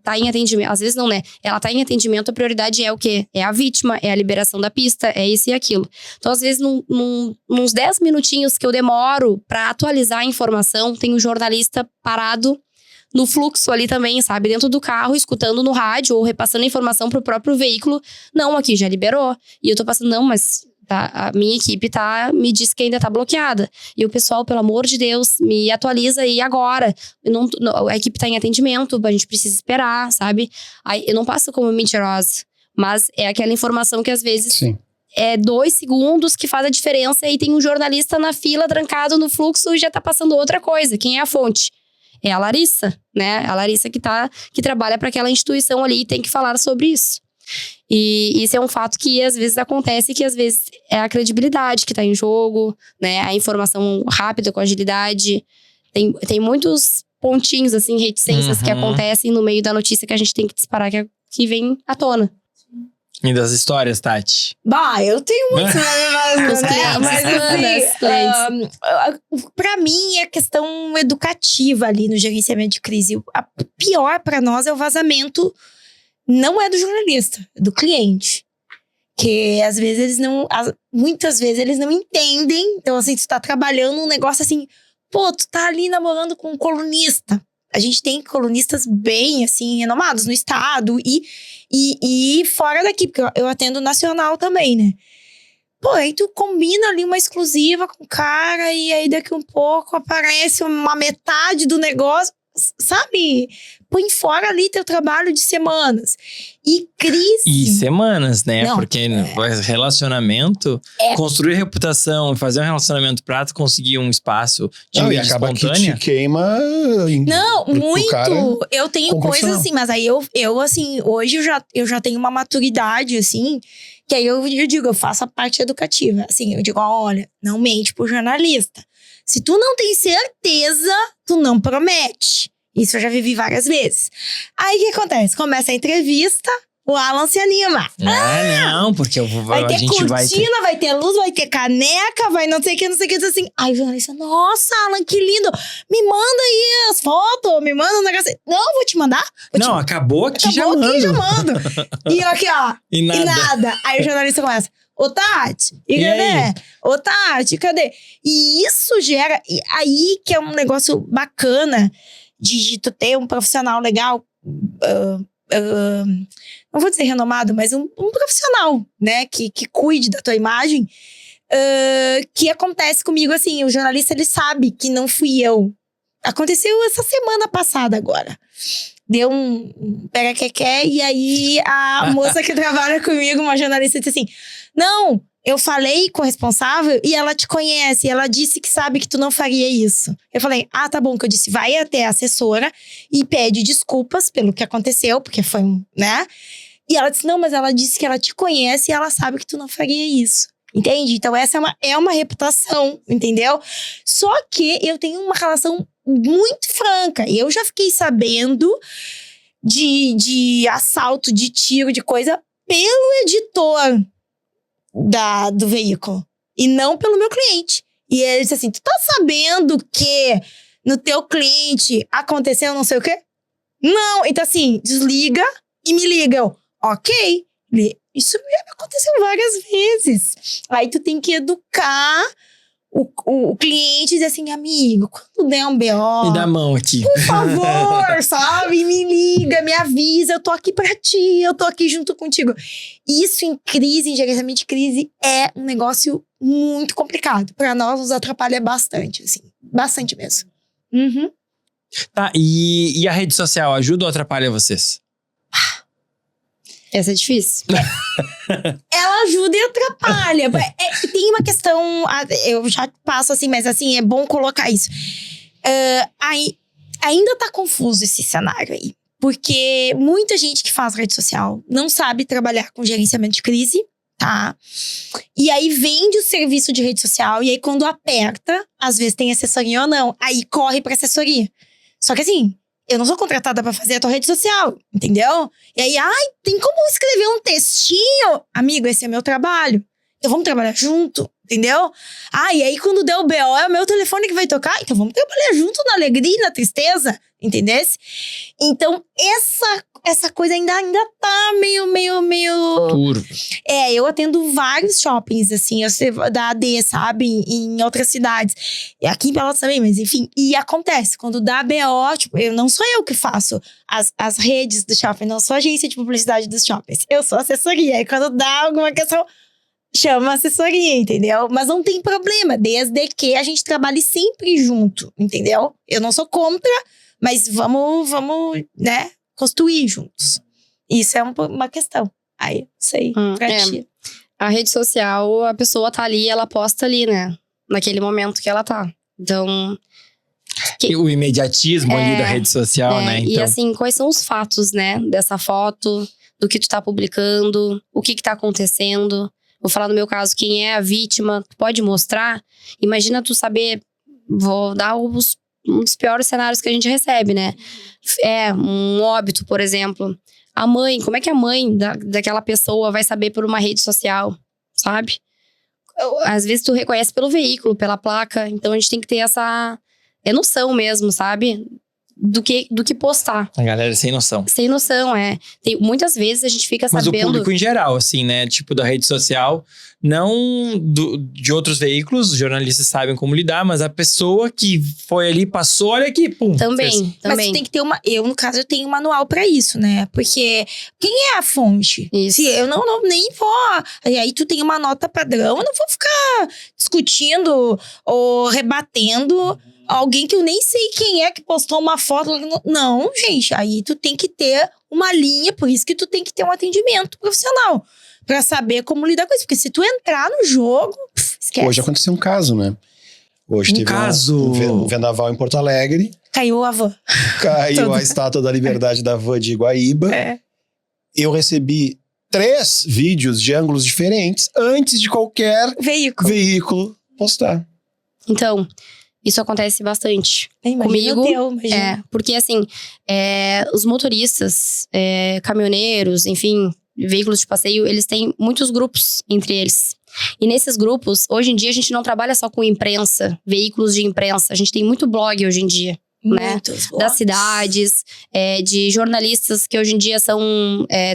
tá em atendimento, às vezes não, né? Ela tá em atendimento, a prioridade é o quê? É a vítima, é a liberação da pista, é isso e aquilo. Então, às vezes, nos 10 minutinhos que eu demoro pra atualizar a informação, tem um jornalista parado no fluxo ali também, sabe? Dentro do carro, escutando no rádio ou repassando a informação pro próprio veículo. Não, aqui já liberou. E eu tô passando, não, mas tá? A minha equipe me diz que ainda tá bloqueada. E o pessoal, pelo amor de Deus, me atualiza aí agora. A equipe tá em atendimento, a gente precisa esperar, sabe? Aí, eu não passo como mentirosa, mas é aquela informação que às vezes Sim. é 2 segundos que faz a diferença e tem um jornalista na fila, trancado no fluxo e já tá passando outra coisa. Quem é a fonte? É a Larissa, né? A Larissa que trabalha para aquela instituição ali e tem que falar sobre isso. E isso é um fato que às vezes acontece, que às vezes é a credibilidade que tá em jogo, né? A informação rápida, com agilidade. Tem muitos pontinhos, assim, reticências que acontecem no meio da notícia que a gente tem que disparar, que vem à tona. E das histórias, Tati? Bah, eu tenho muitos, Os clientes, mas assim, pra mim é questão educativa ali no gerenciamento de crise. A pior pra nós é o vazamento, não é do jornalista, é do cliente. Que às vezes muitas vezes eles não entendem. Então assim, tu tá trabalhando um negócio assim, pô, tu tá ali namorando com um colunista. A gente tem colunistas bem, assim, renomados no estado e fora daqui, porque eu atendo nacional também, né? Pô, aí tu combina ali uma exclusiva com o cara e aí daqui um pouco aparece uma metade do negócio, sabe? Põe fora ali teu trabalho de semanas. E crise... E semanas, né? Não, Porque relacionamento, construir reputação, fazer um relacionamento pra tu conseguir um espaço de Não, e mídia acaba espontânea. que te queima. Não, muito. Cara, eu tenho como coisas profissional. assim, mas aí eu assim, hoje eu já tenho uma maturidade, assim, que aí eu digo, eu faço a parte educativa. Assim, eu digo, olha, não mente pro jornalista. Se tu não tem certeza, tu não promete. Isso eu já vivi várias vezes. Aí o que acontece? Começa a entrevista, o Alan se anima. Não, porque Vai ter cortina, vai ter luz, vai ter caneca, vai não sei o que, diz assim. Aí o jornalista, nossa, Alan, que lindo. Me manda aí as fotos, me manda um negócio. Não, vou te mandar. Acabou aqui, já Acabou aqui, já mando. mando. E eu aqui, ó. E nada. Aí o jornalista começa. Ô, Tati, e cadê? aí? Ô, Tati, cadê? E isso gera... E aí que é um negócio bacana de tu ter um profissional legal, não vou dizer renomado, mas um profissional, né? Que cuide da tua imagem. Que acontece comigo, assim, o jornalista, ele sabe que não fui eu. Aconteceu essa semana passada agora. Deu um pega-que-quer, e aí a moça que trabalha comigo, uma jornalista, disse assim, não, eu falei com a responsável e ela te conhece, ela disse que sabe que tu não faria isso. Eu falei, tá bom, que eu disse, vai até a assessora e pede desculpas pelo que aconteceu, porque foi né? E ela disse, não, mas ela disse que ela te conhece e ela sabe que tu não faria isso. Entende? Então essa é uma reputação, entendeu? Só que eu tenho uma relação muito franca. Eu já fiquei sabendo de assalto, de tiro, de coisa pelo editor do veículo. E não pelo meu cliente. E ele disse assim, tu tá sabendo que no teu cliente aconteceu não sei o quê? Não. Então assim, desliga e me liga. Eu, ok. Isso já aconteceu várias vezes. Aí tu tem que educar o cliente e dizer assim, amigo, quando der um BO... Me dá a mão aqui. Por favor, sabe? Me liga, me avisa, eu tô aqui pra ti, eu tô aqui junto contigo. Isso em crise, em gerenciamento de crise, é um negócio muito complicado. Pra nós, nos atrapalha bastante, assim. Bastante mesmo. Uhum. Tá, e a rede social ajuda ou atrapalha vocês? Essa é difícil. Ela ajuda e atrapalha. Tem uma questão, eu já passo assim, mas assim, é bom colocar isso. Ainda tá confuso esse cenário aí. Porque muita gente que faz rede social não sabe trabalhar com gerenciamento de crise, tá? E aí vende o serviço de rede social, e aí quando aperta, às vezes tem assessoria ou não, aí corre pra assessoria. Só que assim, eu não sou contratada pra fazer a tua rede social, entendeu? E aí, tem como escrever um textinho? Amigo, esse é meu trabalho. Então vamos trabalhar junto, entendeu? E aí quando der o BO, é o meu telefone que vai tocar. Então vamos trabalhar junto na alegria e na tristeza, entendesse? Então essa coisa ainda tá meio... Turvo. Eu atendo vários shoppings, assim, da AD, sabe? Em outras cidades. E aqui em Pelotas também, mas enfim. E acontece, quando dá BO, tipo, não sou eu que faço as redes do shopping, não sou agência de publicidade dos shoppings. Eu sou assessoria. E quando dá alguma questão... chama assessoria, entendeu? Mas não tem problema, desde que a gente trabalhe sempre junto, entendeu? Eu não sou contra, mas vamos, né, construir juntos. Isso é uma questão. Aí, não sei, pra ti. A rede social, a pessoa tá ali, ela posta ali, né? Naquele momento que ela tá. Então... O imediatismo ali da rede social, né? E assim, quais são os fatos, né? Dessa foto, do que tu tá publicando, o que tá acontecendo. Vou falar no meu caso, quem é a vítima, tu pode mostrar. Imagina tu saber, vou dar um dos piores cenários que a gente recebe, né? Um óbito, por exemplo. A mãe, como é que a mãe daquela pessoa vai saber por uma rede social, sabe? Às vezes tu reconhece pelo veículo, pela placa. Então a gente tem que ter essa noção mesmo, sabe? Do que postar. A galera sem noção. Sem noção, muitas vezes a gente fica Mas sabendo... o público em geral, assim, né? Tipo, da rede social, não de outros veículos, os jornalistas sabem como lidar, mas a pessoa que foi ali, passou, olha aqui, pum. Também. Mas tu tem que ter no caso, eu tenho um manual pra isso, né? Porque quem é a fonte? Isso. Se eu não nem vou... E aí tu tem uma nota padrão, eu não vou ficar discutindo ou rebatendo alguém que eu nem sei quem é que postou uma foto. Não, gente, aí tu tem que ter uma linha, por isso que tu tem que ter um atendimento profissional. Pra saber como lidar com isso. Porque se tu entrar no jogo, esquece. Hoje aconteceu um caso, né? Hoje teve um vendaval em Porto Alegre. Caiu a van. Caiu a estátua da liberdade da van de Iguaíba. Eu recebi 3 vídeos de ângulos diferentes antes de qualquer veículo postar. Então, isso acontece bastante comigo. Porque assim, os motoristas, caminhoneiros, enfim, veículos de passeio, eles têm muitos grupos entre eles. E nesses grupos, hoje em dia, a gente não trabalha só com imprensa, veículos de imprensa. A gente tem muito blog hoje em dia, né? Das cidades, de jornalistas que hoje em dia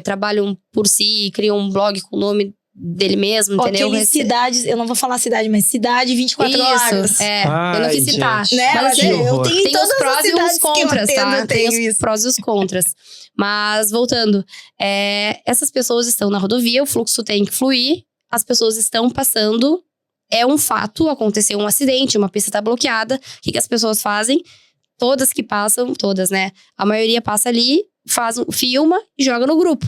trabalham por si, criam um blog com o nome dele mesmo, entendeu? Cidades, eu não vou falar cidade, mas cidade 24 horas. Eu não quis citar. Né? Mas eu tenho tem todas os prós as e os cidades contras, que eu atendo, tá? Tem os prós e os contras. Mas, voltando, essas pessoas estão na rodovia, o fluxo tem que fluir, as pessoas estão passando, é um fato, aconteceu um acidente, uma pista tá bloqueada, o que as pessoas fazem? Todas que passam, todas, né? A maioria passa ali, filma e joga no grupo.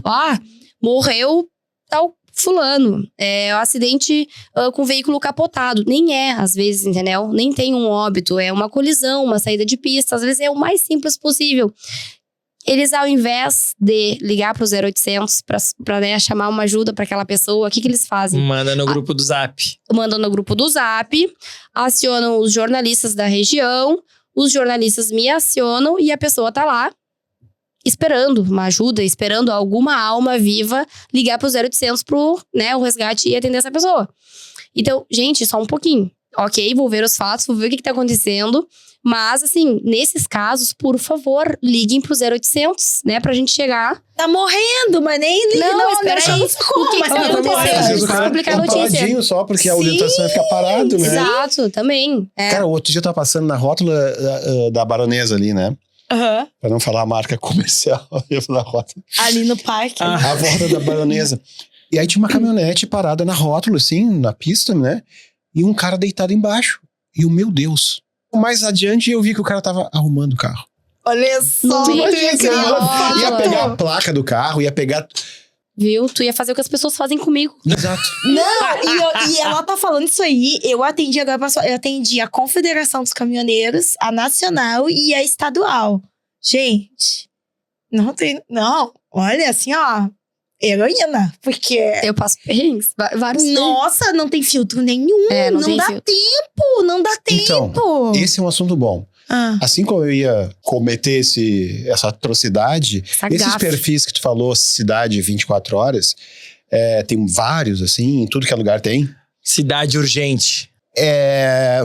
Morreu tal fulano, um acidente com veículo capotado. Nem às vezes, entendeu? Nem tem um óbito, é uma colisão, uma saída de pista. Às vezes é o mais simples possível. Eles, ao invés de ligar pro 0800 pra né, chamar uma ajuda pra aquela pessoa, o que eles fazem? Manda no grupo do Zap. Mandam no grupo do Zap, acionam os jornalistas da região, os jornalistas me acionam e a pessoa tá lá esperando uma ajuda, esperando alguma alma viva ligar pro 0800 pro, né, o resgate e atender essa pessoa. Então, gente, só um pouquinho. Ok, vou ver os fatos, vou ver o que tá acontecendo. Mas, assim, nesses casos, por favor, liguem pro 0800, né? Pra gente chegar. Tá morrendo, mas nem liga. Não, espera aí. O que aconteceu? Às vezes o cara Explicar a tá notícia. paradinho só, porque a orientação fica parado, né? Exato, também. Cara, outro dia eu tava passando na rótula da Baronesa ali, né? Pra não falar a marca comercial, eu fui na rótula. Ali no parque. A volta da Baronesa. E aí tinha uma caminhonete parada na rótula, assim, na pista, né? E um cara deitado embaixo. E o meu Deus. Mais adiante eu vi que o cara tava arrumando o carro. Olha só. Ia pegar a placa do carro, ia pegar... Viu? Tu ia fazer o que as pessoas fazem comigo. Exato. Não, e ela tá falando isso aí. Eu atendi a Confederação dos Caminhoneiros, a Nacional e a Estadual. Gente, não, olha assim, ó, heroína, porque... Eu passo perrengues, vários. Nossa, não tem filtro nenhum, não dá tempo. Então, esse é um assunto bom. Assim como eu ia cometer essa atrocidade, esses perfis que tu falou, cidade 24 horas, tem vários, assim, em tudo que é lugar tem. Cidade urgente.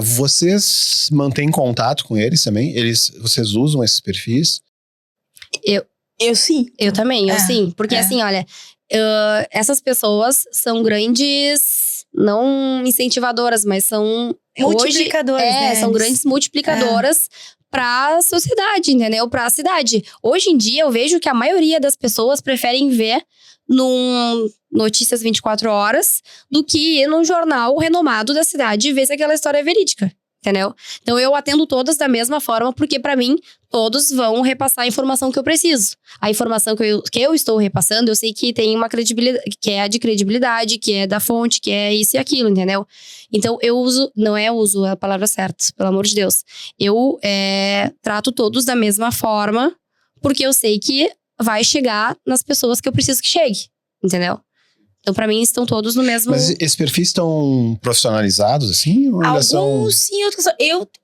Vocês mantêm contato com eles também? Vocês usam esses perfis? Eu sim. Eu também, eu sim. Porque assim, olha, essas pessoas são grandes, não incentivadoras, mas são... multiplicadoras, né? São grandes multiplicadoras pra sociedade, entendeu? Pra cidade. Hoje em dia, eu vejo que a maioria das pessoas preferem ver num Notícias 24 Horas do que ir num jornal renomado da cidade e ver se aquela história é verídica, entendeu? Então eu atendo todas da mesma forma, porque pra mim todos vão repassar a informação que eu preciso. A informação que eu estou repassando, eu sei que tem uma credibilidade, que é a de credibilidade, que é da fonte, que é isso e aquilo, entendeu? Então eu uso, não é uso a palavra certa, pelo amor de Deus. Eu trato todos da mesma forma, porque eu sei que vai chegar nas pessoas que eu preciso que chegue, entendeu? Então, pra mim, estão todos no mesmo... Mas esses perfis estão profissionalizados, assim? Ou ainda são... Alguns sim, outros não.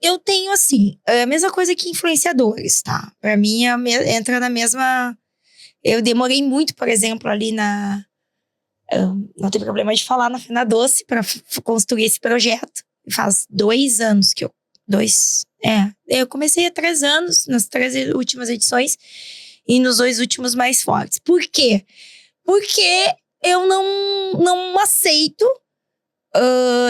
Eu tenho, assim, a mesma coisa que influenciadores, tá? Pra mim, entra na mesma... Eu demorei muito, por exemplo, ali na... não tem problema de falar, na Fina Doce, pra construir esse projeto. Faz 2 anos que eu... Eu comecei há 3 anos, nas 3 últimas edições, e nos 2 últimos mais fortes. Por quê? Porque eu não aceito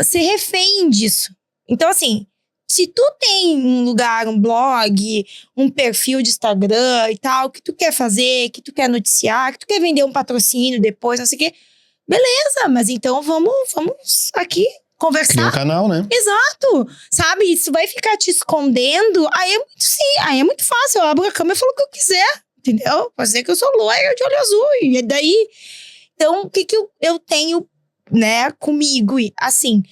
ser refém disso. Então, assim, se tu tem um lugar, um blog, um perfil de Instagram e tal, que tu quer fazer, que tu quer noticiar, que tu quer vender um patrocínio depois, não sei o quê, beleza, mas então vamos aqui conversar. Cria um canal, né? Exato, sabe? Isso vai ficar te escondendo, aí é muito fácil, eu abro a câmera e falo o que eu quiser, entendeu? Pode dizer que eu sou loira de olho azul, e daí... Então, o que eu tenho, né, comigo? Assim,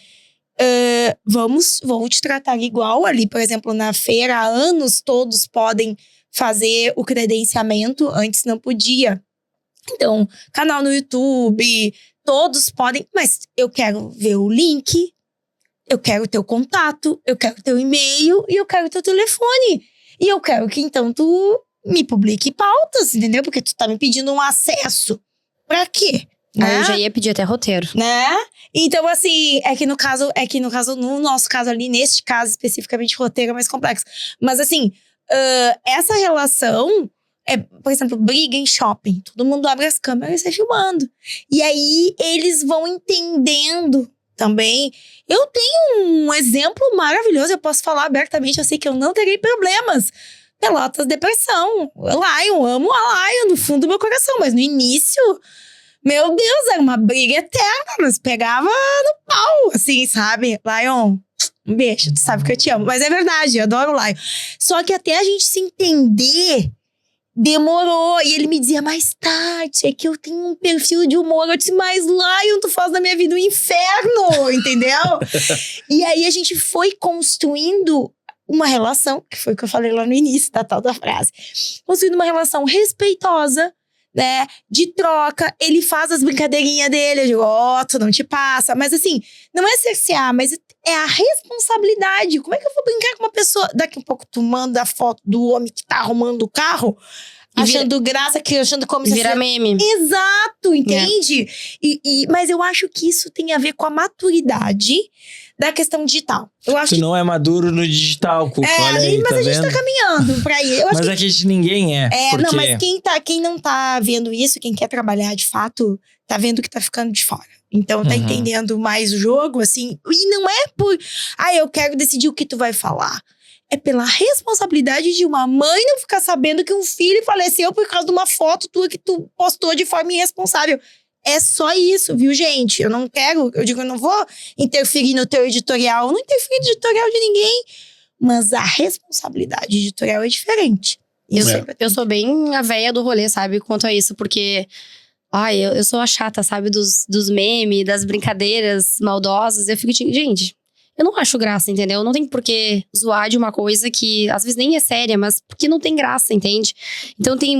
vou te tratar igual ali, por exemplo, na feira, há anos todos podem fazer o credenciamento, antes não podia. Então, canal no YouTube, todos podem, mas eu quero ver o link, eu quero o teu contato, eu quero o teu e-mail e eu quero o teu telefone. E eu quero que, então, tu me publique pautas, entendeu? Porque tu tá me pedindo um acesso. Pra quê? Né? Eu já ia pedir até roteiro. Né? Então, assim, no nosso caso ali, neste caso especificamente, roteiro é mais complexo. Mas, assim, essa relação por exemplo, briga em shopping. Todo mundo abre as câmeras e sai filmando. E aí, eles vão entendendo também. Eu tenho um exemplo maravilhoso, eu posso falar abertamente, eu sei que eu não terei problemas. Pelotas Depressão. Lion, amo a Lion do fundo do meu coração, mas no início, meu Deus, era uma briga eterna, nós pegava no pau, assim, sabe? Lion, um beijo, tu sabe que eu te amo, mas é verdade, eu adoro o Lion. Só que até a gente se entender, demorou, e ele me dizia, mais tarde, é que eu tenho um perfil de humor, eu disse, mas Lion, tu faz da minha vida um inferno, entendeu? E aí a gente foi construindo uma relação, que foi o que eu falei lá no início da tal da frase, construindo uma relação respeitosa, né, de troca. Ele faz as brincadeirinhas dele, eu digo, tu não te passa, mas assim, não é cercear, mas é a responsabilidade. Como é que eu vou brincar com uma pessoa, daqui a pouco tu manda a foto do homem que tá arrumando o carro, achando graça, achando como se vira meme. Exato, entende? Mas eu acho que isso tem a ver com a maturidade da questão digital. Eu acho Tu não é maduro no digital, Cuca. Olha aí, mas tá a gente vendo? tá caminhando pra aí. Eu acho Mas é que ninguém é. Porque... Não, mas quem não tá vendo isso, quem quer trabalhar de fato, tá vendo que tá ficando de fora. Então tá entendendo mais o jogo, assim. E não é por... eu quero decidir o que tu vai falar. É pela responsabilidade de uma mãe não ficar sabendo que um filho faleceu por causa de uma foto tua que tu postou de forma irresponsável. É só isso, viu, gente? Eu não quero, eu não vou interferir no teu editorial, eu não interfiro no editorial de ninguém. Mas a responsabilidade editorial é diferente. Eu sou bem a véia do rolê, sabe, quanto a isso, porque... eu sou a chata, sabe, dos memes, das brincadeiras maldosas. Eu fico, gente, eu não acho graça, entendeu? Não tem por que zoar de uma coisa que às vezes nem é séria, mas porque não tem graça, entende? Então tem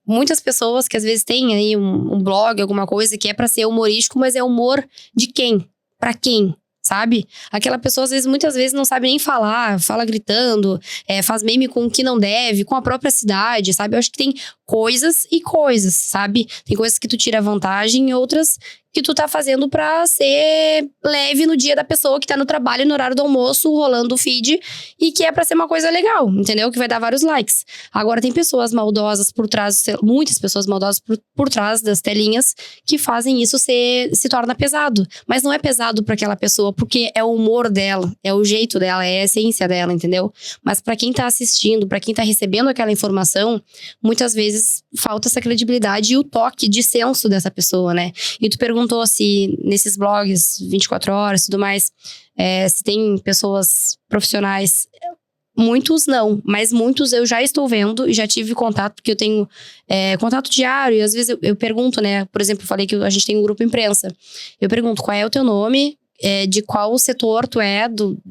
muitas pessoas que às vezes têm aí um blog, alguma coisa que é pra ser humorístico, mas é humor de quem? Pra quem? Sabe? Aquela pessoa, muitas vezes, não sabe nem falar, fala gritando, faz meme com o que não deve, com a própria cidade, sabe? Eu acho que tem coisas e coisas, sabe? Tem coisas que tu tira vantagem e outras que tu tá fazendo pra ser leve no dia da pessoa que tá no trabalho, no horário do almoço, rolando o feed, e que é pra ser uma coisa legal, entendeu? Que vai dar vários likes. Agora tem pessoas maldosas por trás, muitas pessoas maldosas por trás das telinhas, que fazem isso se torna pesado. Mas não é pesado pra aquela pessoa, porque é o humor dela, é o jeito dela, é a essência dela, entendeu? Mas pra quem tá assistindo, pra quem tá recebendo aquela informação, muitas vezes vezes falta essa credibilidade e o toque de senso dessa pessoa, né? E tu perguntou se nesses blogs 24 horas e tudo mais, se tem pessoas profissionais. Muitos não, mas muitos eu já estou vendo e já tive contato, porque eu tenho contato diário e às vezes eu pergunto, né? Por exemplo, eu falei que a gente tem um grupo imprensa. Eu pergunto qual é o teu nome, de qual setor tu é,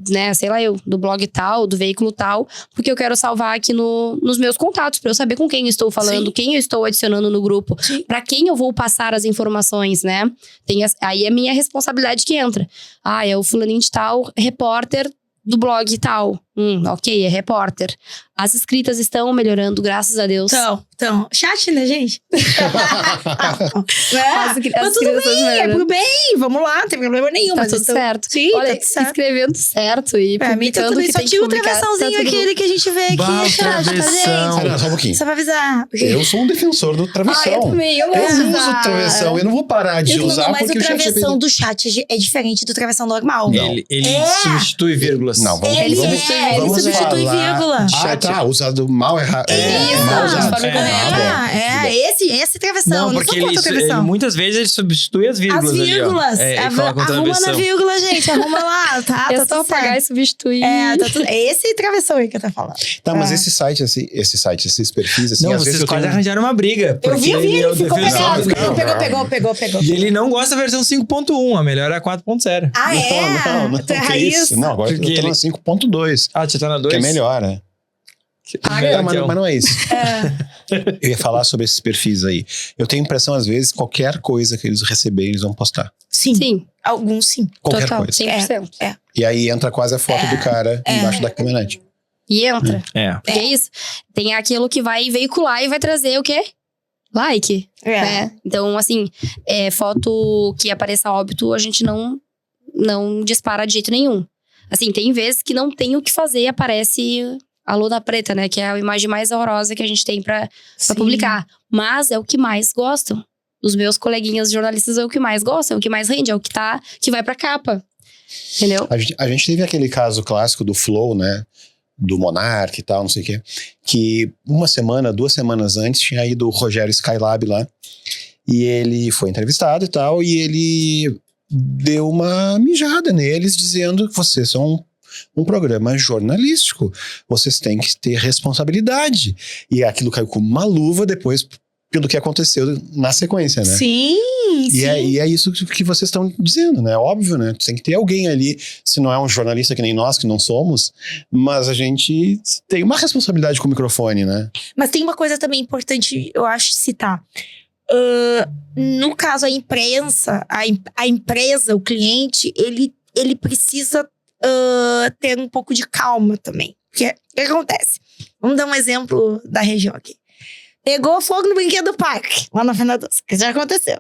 né, sei lá do blog tal, do veículo tal, porque eu quero salvar aqui nos meus contatos, pra eu saber com quem eu estou falando, quem eu estou adicionando no grupo, pra quem eu vou passar as informações, né? Aí é minha responsabilidade que entra. É o fulaninho de tal, repórter do blog tal. Ok, é repórter. As escritas estão melhorando, graças a Deus. Então. Chat, né, gente? As mas tudo bem, é pro bem. Vamos lá, não tem problema nenhum. Tá mas tudo certo. Sim, olha, tá tudo certo. escrevendo certo e Pra mim, tá tudo bem. Só tinha o travessãozinho aquele que a gente vê aqui. Bah, Chat, tá, travessão. gente? Não, só um pouquinho. Só pra avisar. Eu sou um defensor do travessão. Eu também, eu Eu gosto. uso travessão, eu não vou parar de usar Mas porque o o chat travessão do chat é diferente do travessão normal. Ele substitui vírgulas. Não, Ele substitui vírgula. Usado mal errado. Mal usado. Esse travessão. Não, porque ele muitas vezes ele substitui as vírgulas. As vírgulas. Ali, ó. Ele coloca um Arruma na travessão. vírgula, gente. Arruma lá, tá? É Tá só tudo apagar certo. e substituir. Tá tudo... Esse travessão aí que eu tô falando. Tá, mas esses perfis, assim, Não, às vocês vezes eu quase tenho... arranjaram uma briga. Eu vi, ele é o ficou defensor. pegou. E ele não gosta da versão 5.1, a melhor é a 4.0. Não, Tu é que raiz? isso? Não, agora Porque eu tô na 5.2, Você tá na 2? que é melhor, né? Mas não é isso. Eu ia falar sobre esses perfis aí. Eu tenho a impressão, às vezes, qualquer coisa que eles receberem, eles vão postar. Sim. Alguns sim. Qualquer Total, coisa. 100%. E aí entra quase a foto do cara embaixo da caminhonete. E entra. É. É isso. Tem aquilo que vai veicular e vai trazer o quê? Like. Né? Então, assim, foto que apareça óbito, a gente não dispara de jeito nenhum. Assim, tem vezes que não tem o que fazer e aparece a Luna Preta, né? Que é a imagem mais horrorosa que a gente tem pra publicar. Mas é o que mais gostam. Os meus coleguinhas jornalistas é o que mais gostam, é o que mais rende, é o que vai pra capa. Entendeu? A gente teve aquele caso clássico do Flow, né? Do Monark e tal, não sei o quê. Que 2 semanas antes, tinha ido o Rogério Skylab lá. E ele foi entrevistado e tal. E ele deu uma mijada neles, dizendo que vocês são um programa jornalístico. Vocês têm que ter responsabilidade. E aquilo caiu como uma luva depois pelo que aconteceu na sequência, né? Sim. E é isso que vocês estão dizendo, né? Óbvio, né? Tem que ter alguém ali, se não é um jornalista que nem nós, que não somos, mas a gente tem uma responsabilidade com o microfone, né? Mas tem uma coisa também importante, eu acho, citar. No caso, a imprensa, a empresa, o cliente, ele precisa ter um pouco de calma também. Porque o que acontece? Vamos dar um exemplo da região aqui. Pegou fogo no brinquedo do parque, lá na Fernanda Doce, que já aconteceu.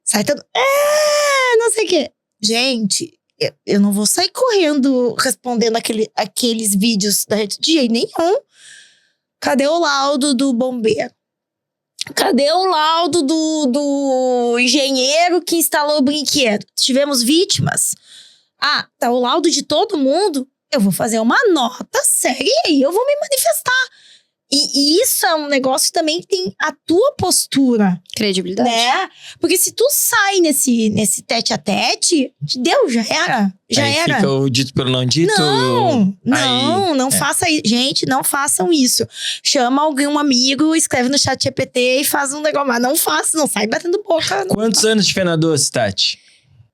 Sai todo... não sei o quê. Gente, eu não vou sair correndo respondendo aqueles vídeos da rede de jeito nenhum. Cadê o laudo do bombeiro? Cadê o laudo do engenheiro que instalou o brinquedo? Tivemos vítimas? Tá o laudo de todo mundo? Eu vou fazer uma nota séria e aí eu vou me manifestar. E isso é um negócio também que tem a tua postura. Credibilidade. Né? Porque se tu sai nesse tete-a-tete, deu, já era. Aí fica o dito pelo não dito. Não faça isso. Gente, não façam isso. Chama um amigo, escreve no chat GPT e faz um negócio. Mas não faça, não sai batendo boca. Quantos anos de Fernanda Doce, Tati?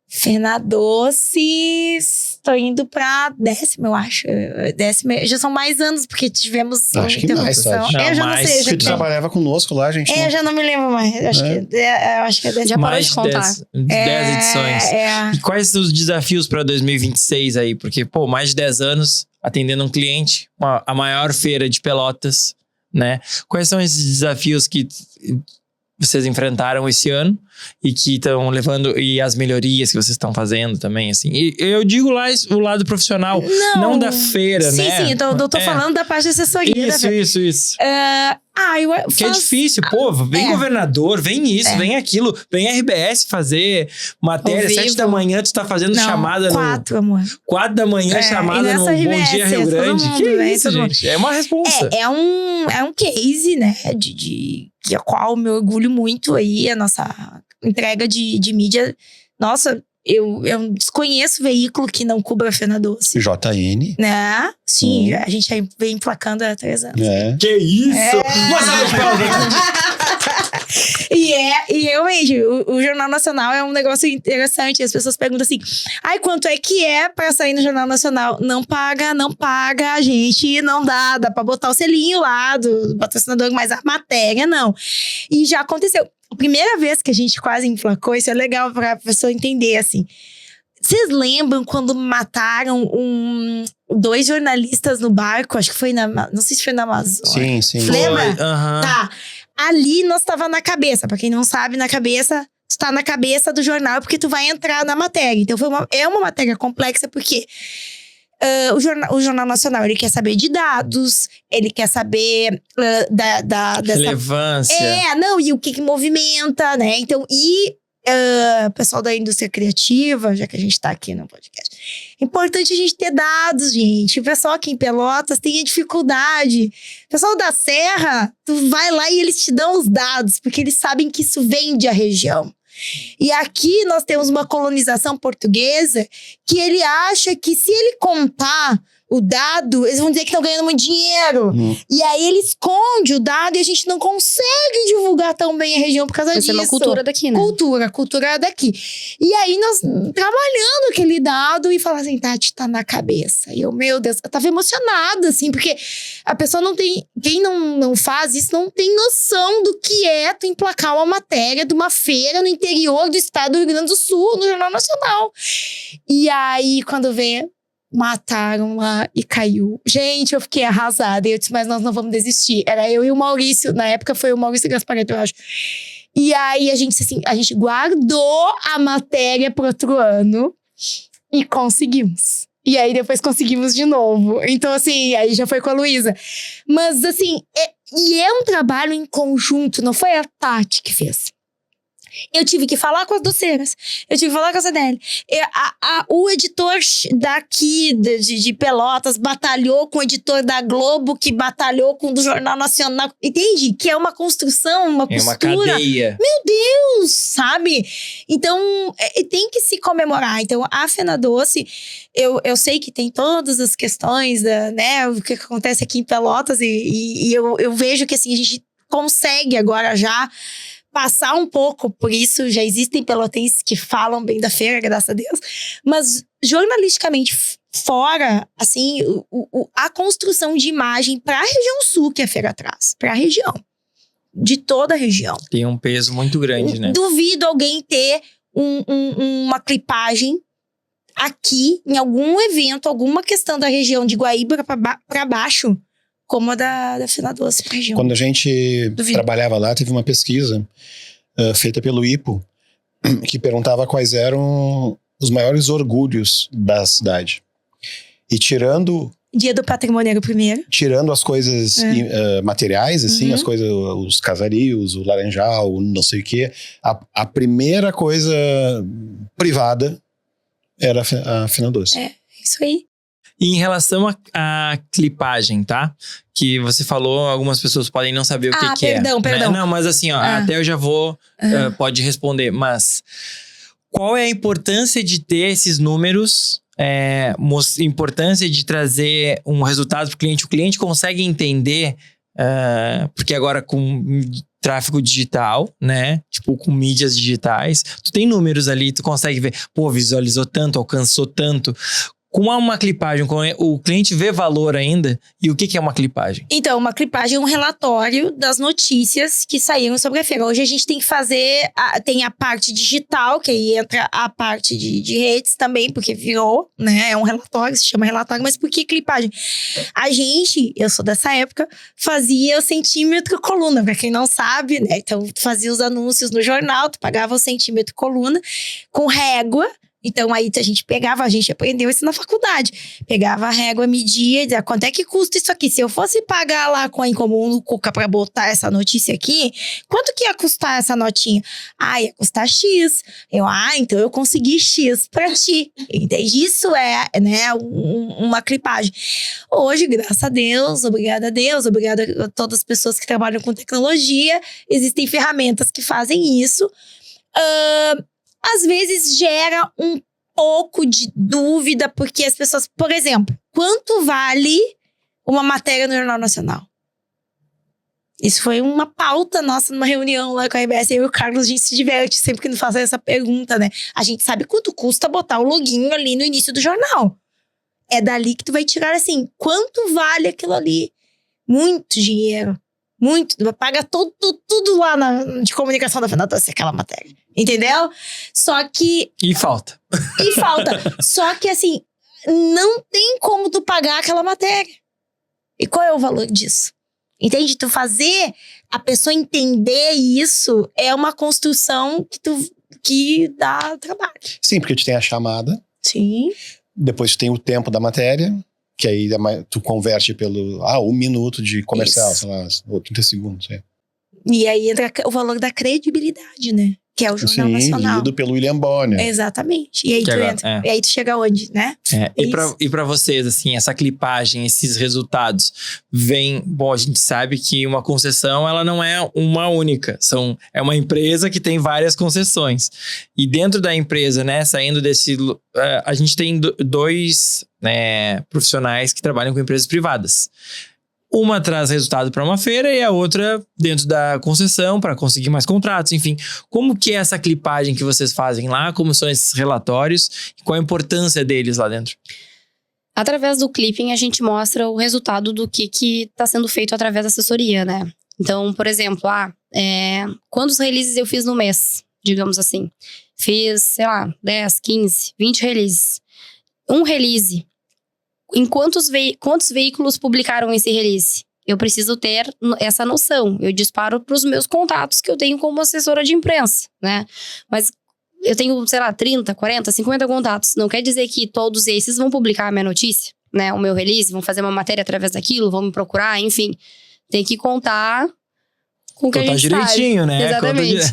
Fernanda Doce, tô indo pra 10ª, eu acho. 10ª, já são mais anos, porque tivemos Acho que mais, interrupção. Tati. Eu já não sei. Porque tu trabalhava conosco lá, gente. Eu já não me lembro mais. Eu acho que é 10. Já parou Mais de contar. 10 edições. E quais são os desafios para 2026 aí? Porque, mais de 10 anos atendendo um cliente, a maior feira de Pelotas, né? Quais são esses desafios que vocês enfrentaram esse ano e que estão levando, e as melhorias que vocês estão fazendo também, assim? E eu digo lá o lado profissional, não da feira, né? Sim, eu tô falando da parte de assessoria. Isso. A Que é difícil, pô, vem governador, vem isso, vem aquilo, vem RBS fazer matéria, 7 da manhã tu tá fazendo chamada 4, amor. 4 da manhã, chamada no Bom Dia Rio Grande. Mundo, que isso, gente? É uma responsa. É um case, né, de a qual eu me orgulho muito aí, a nossa entrega de mídia. Nossa, eu desconheço veículo que não cubra a Fena Doce. JN. Né? Sim, a gente vem emplacando há 3 anos. Que isso? Uma salva de palmas. E realmente, o Jornal Nacional é um negócio interessante. As pessoas perguntam assim, quanto é que é pra sair no Jornal Nacional? Não paga, a gente não dá pra botar o selinho lá do patrocinador, mas a matéria não. E já aconteceu. A primeira vez que a gente quase emplacou, isso é legal pra pessoa entender, assim. Vocês lembram quando mataram 2 jornalistas no barco? Acho que foi não sei se foi na Amazônia. Sim. Lembra? Uhum. Tá. Ali nós tava na cabeça. Pra quem não sabe, na cabeça, tu tá na cabeça do jornal porque tu vai entrar na matéria. Então é uma matéria complexa porque o Jornal Nacional, ele quer saber de dados, ele quer saber dessa relevância. E o que movimenta, né? Então, pessoal da indústria criativa, já que a gente tá aqui no podcast, é importante a gente ter dados, gente. O pessoal aqui em Pelotas tem a dificuldade. O pessoal da Serra, tu vai lá e eles te dão os dados, porque eles sabem que isso vende a região. E aqui nós temos uma colonização portuguesa que ele acha que se ele contar o dado, eles vão dizer que estão ganhando muito dinheiro. E aí ele esconde o dado e a gente não consegue divulgar tão bem a região por causa disso. Essa é uma cultura daqui, né? Cultura daqui. E aí nós trabalhando aquele dado e falar assim, Tati, tá na cabeça. E eu, meu Deus, eu tava emocionada, assim, porque a pessoa não tem... Quem não faz isso não tem noção do que é tu emplacar uma matéria de uma feira no interior do estado do Rio Grande do Sul, no Jornal Nacional. E aí, quando vê... mataram lá e caiu. Gente, eu fiquei arrasada. E eu disse, mas nós não vamos desistir. Era eu e o Maurício. Na época foi o Maurício Gasparetto, eu acho. E aí a gente guardou a matéria pro outro ano e conseguimos. E aí depois conseguimos de novo. Então, assim, aí já foi com a Luísa. Mas, assim, é um trabalho em conjunto. Não foi a Tati que fez. Eu tive que falar com as doceiras. Eu tive que falar com a CDL. O editor daqui de Pelotas batalhou com o editor da Globo, que batalhou com o do Jornal Nacional. Entende? Que é uma construção, uma costura. É uma cadeia. Meu Deus! Sabe? Então, tem que se comemorar. Então, a Fena Doce, eu sei que tem todas as questões, né? O que acontece aqui em Pelotas. E eu vejo que, assim, a gente consegue agora já passar um pouco por isso. Já existem pelotenses que falam bem da feira, graças a Deus. Mas, jornalisticamente, fora, assim, a construção de imagem para a região sul que a feira traz. Para a região. De toda a região. Tem um peso muito grande, né? Duvido alguém ter uma clipagem aqui, em algum evento, alguma questão da região de Guaíba para baixo, como a da Fena Doce pra região. Quando a gente trabalhava lá, teve uma pesquisa feita pelo IPO, que perguntava quais eram os maiores orgulhos da cidade. E tirando... Dia do Patrimônio era o primeiro. Tirando as coisas materiais, assim, as coisas, os casarios, o laranjal, o não sei o quê, a primeira coisa privada era a Fena Doce. É, isso aí. E em relação à clipagem, tá? Que você falou, algumas pessoas podem não saber o que é. Perdão. Não, mas assim, ó, até eu já vou, pode responder. Mas qual é a importância de ter esses números? Importância de trazer um resultado para o cliente. O cliente consegue entender, porque agora com tráfego digital, né? Tipo, com mídias digitais, tu tem números ali, tu consegue ver, pô, visualizou tanto, alcançou tanto. Com uma clipagem, o cliente vê valor ainda. E o que é uma clipagem? Então, uma clipagem é um relatório das notícias que saíram sobre a feira. Hoje a gente tem que fazer... tem a parte digital, que aí entra a parte de redes também, porque virou, né? É um relatório, se chama relatório. Mas por que clipagem? A gente, eu sou dessa época, fazia o centímetro coluna. Pra quem não sabe, né? Então, tu fazia os anúncios no jornal, tu pagava o centímetro coluna com régua. Então aí a gente aprendeu isso na faculdade. Pegava a régua, media, dizia quanto é que custa isso aqui? Se eu fosse pagar lá com a Incomum no Cuca pra botar essa notícia aqui, quanto que ia custar essa notinha? Ia custar X. Então eu consegui X pra ti. Entende? Isso é, né, uma clipagem. Hoje, graças a Deus, obrigada a todas as pessoas que trabalham com tecnologia, existem ferramentas que fazem isso. Às vezes gera um pouco de dúvida, porque as pessoas, por exemplo, quanto vale uma matéria no Jornal Nacional? Isso foi uma pauta nossa numa reunião lá com a RBS. Eu e o Carlos, a gente se diverte sempre que nos faz essa pergunta, né? A gente sabe quanto custa botar o loginho ali no início do jornal. É dali que tu vai tirar, assim, quanto vale aquilo ali? Muito dinheiro. Muito. Paga tudo lá de comunicação da Fenatoce, aquela matéria. Entendeu? Só que... E falta. Só que, assim, não tem como tu pagar aquela matéria. E qual é o valor disso? Entende? Tu fazer a pessoa entender isso é uma construção que dá trabalho. Sim, porque tu tem a chamada. Sim. Depois tu tem o tempo da matéria, que aí tu converte pelo 1 minuto de comercial, Isso. sei lá, ou 30 segundos. É. E aí entra o valor da credibilidade, né? Que é o Jornal Nacional. Lido pelo William Bonner. Exatamente. E aí tu entra. E aí tu chega onde, né? E pra vocês, assim, essa clipagem, esses resultados, bom, a gente sabe que uma concessão, ela não é uma única. É uma empresa que tem várias concessões. E dentro da empresa, né, saindo desse... a gente tem dois profissionais que trabalham com empresas privadas. Uma traz resultado para uma feira e a outra dentro da concessão para conseguir mais contratos, enfim. Como que é essa clipagem que vocês fazem lá? Como são esses relatórios? E qual a importância deles lá dentro? Através do clipping, a gente mostra o resultado do que está sendo feito através da assessoria, né? Então, por exemplo, quantos releases eu fiz no mês, digamos assim? Fiz, sei lá, 10, 15, 20 releases. Um release. Em quantos veículos publicaram esse release? Eu preciso ter essa noção. Eu disparo para os meus contatos que eu tenho como assessora de imprensa, né? Mas eu tenho, sei lá, 30, 40, 50 contatos. Não quer dizer que todos esses vão publicar a minha notícia, né? O meu release, vão fazer uma matéria através daquilo, vão me procurar, enfim. Tem que contar com o que a gente direitinho, sabe. né? Exatamente.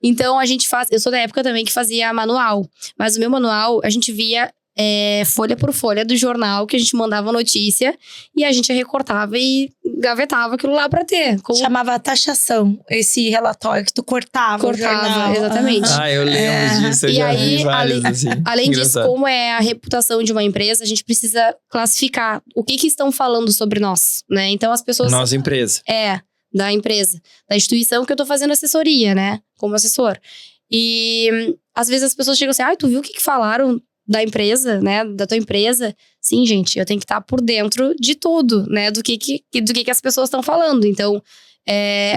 Então, a gente faz... Eu sou da época também que fazia manual. Mas o meu manual, a gente via... folha por folha do jornal que a gente mandava notícia e a gente recortava e gavetava aquilo lá pra ter. Chamava taxação, esse relatório que tu cortava o jornal. Exatamente. Eu lembro disso. E aí, além disso, Engraçado. como é a reputação de uma empresa, a gente precisa classificar o que estão falando sobre nós, né? Então as pessoas... Nossa empresa. Da empresa, da instituição que eu tô fazendo assessoria, né? Como assessor. E às vezes as pessoas chegam assim, tu viu o que falaram da empresa, né, da tua empresa? Sim, gente, eu tenho que estar por dentro de tudo, né, do que as pessoas estão falando. Então,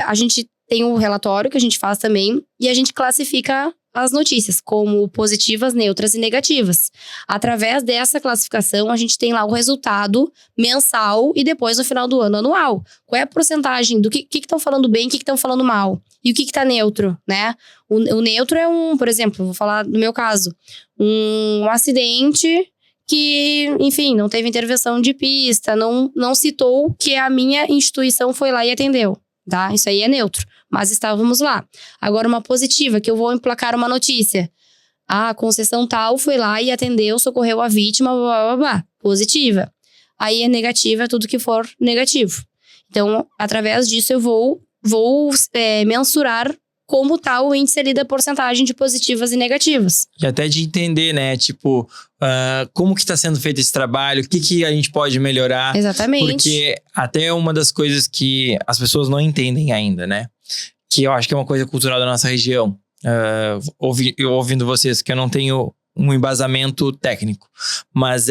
a gente tem um relatório que a gente faz também e a gente classifica as notícias como positivas, neutras e negativas. Através dessa classificação, a gente tem lá o resultado mensal e depois, no final do ano, anual. Qual é a porcentagem do que estão falando bem e o que estão falando mal? E o que está neutro, né? O neutro é por exemplo, vou falar do meu caso, um acidente que, enfim, não teve intervenção de pista, não citou que a minha instituição foi lá e atendeu, tá? Isso aí é neutro, mas estávamos lá. Agora, uma positiva, que eu vou emplacar uma notícia. A concessão tal foi lá e atendeu, socorreu a vítima, blá, blá, blá, blá. Positiva. Aí é negativa, tudo que for negativo. Então, através disso, eu vou mensurar como tá o índice ali da porcentagem de positivas e negativas. E até de entender, né, tipo, como que tá sendo feito esse trabalho, o que a gente pode melhorar. Exatamente. Porque até uma das coisas que as pessoas não entendem ainda, né, que eu acho que é uma coisa cultural da nossa região. Ouvindo vocês, que eu não tenho um embasamento técnico, mas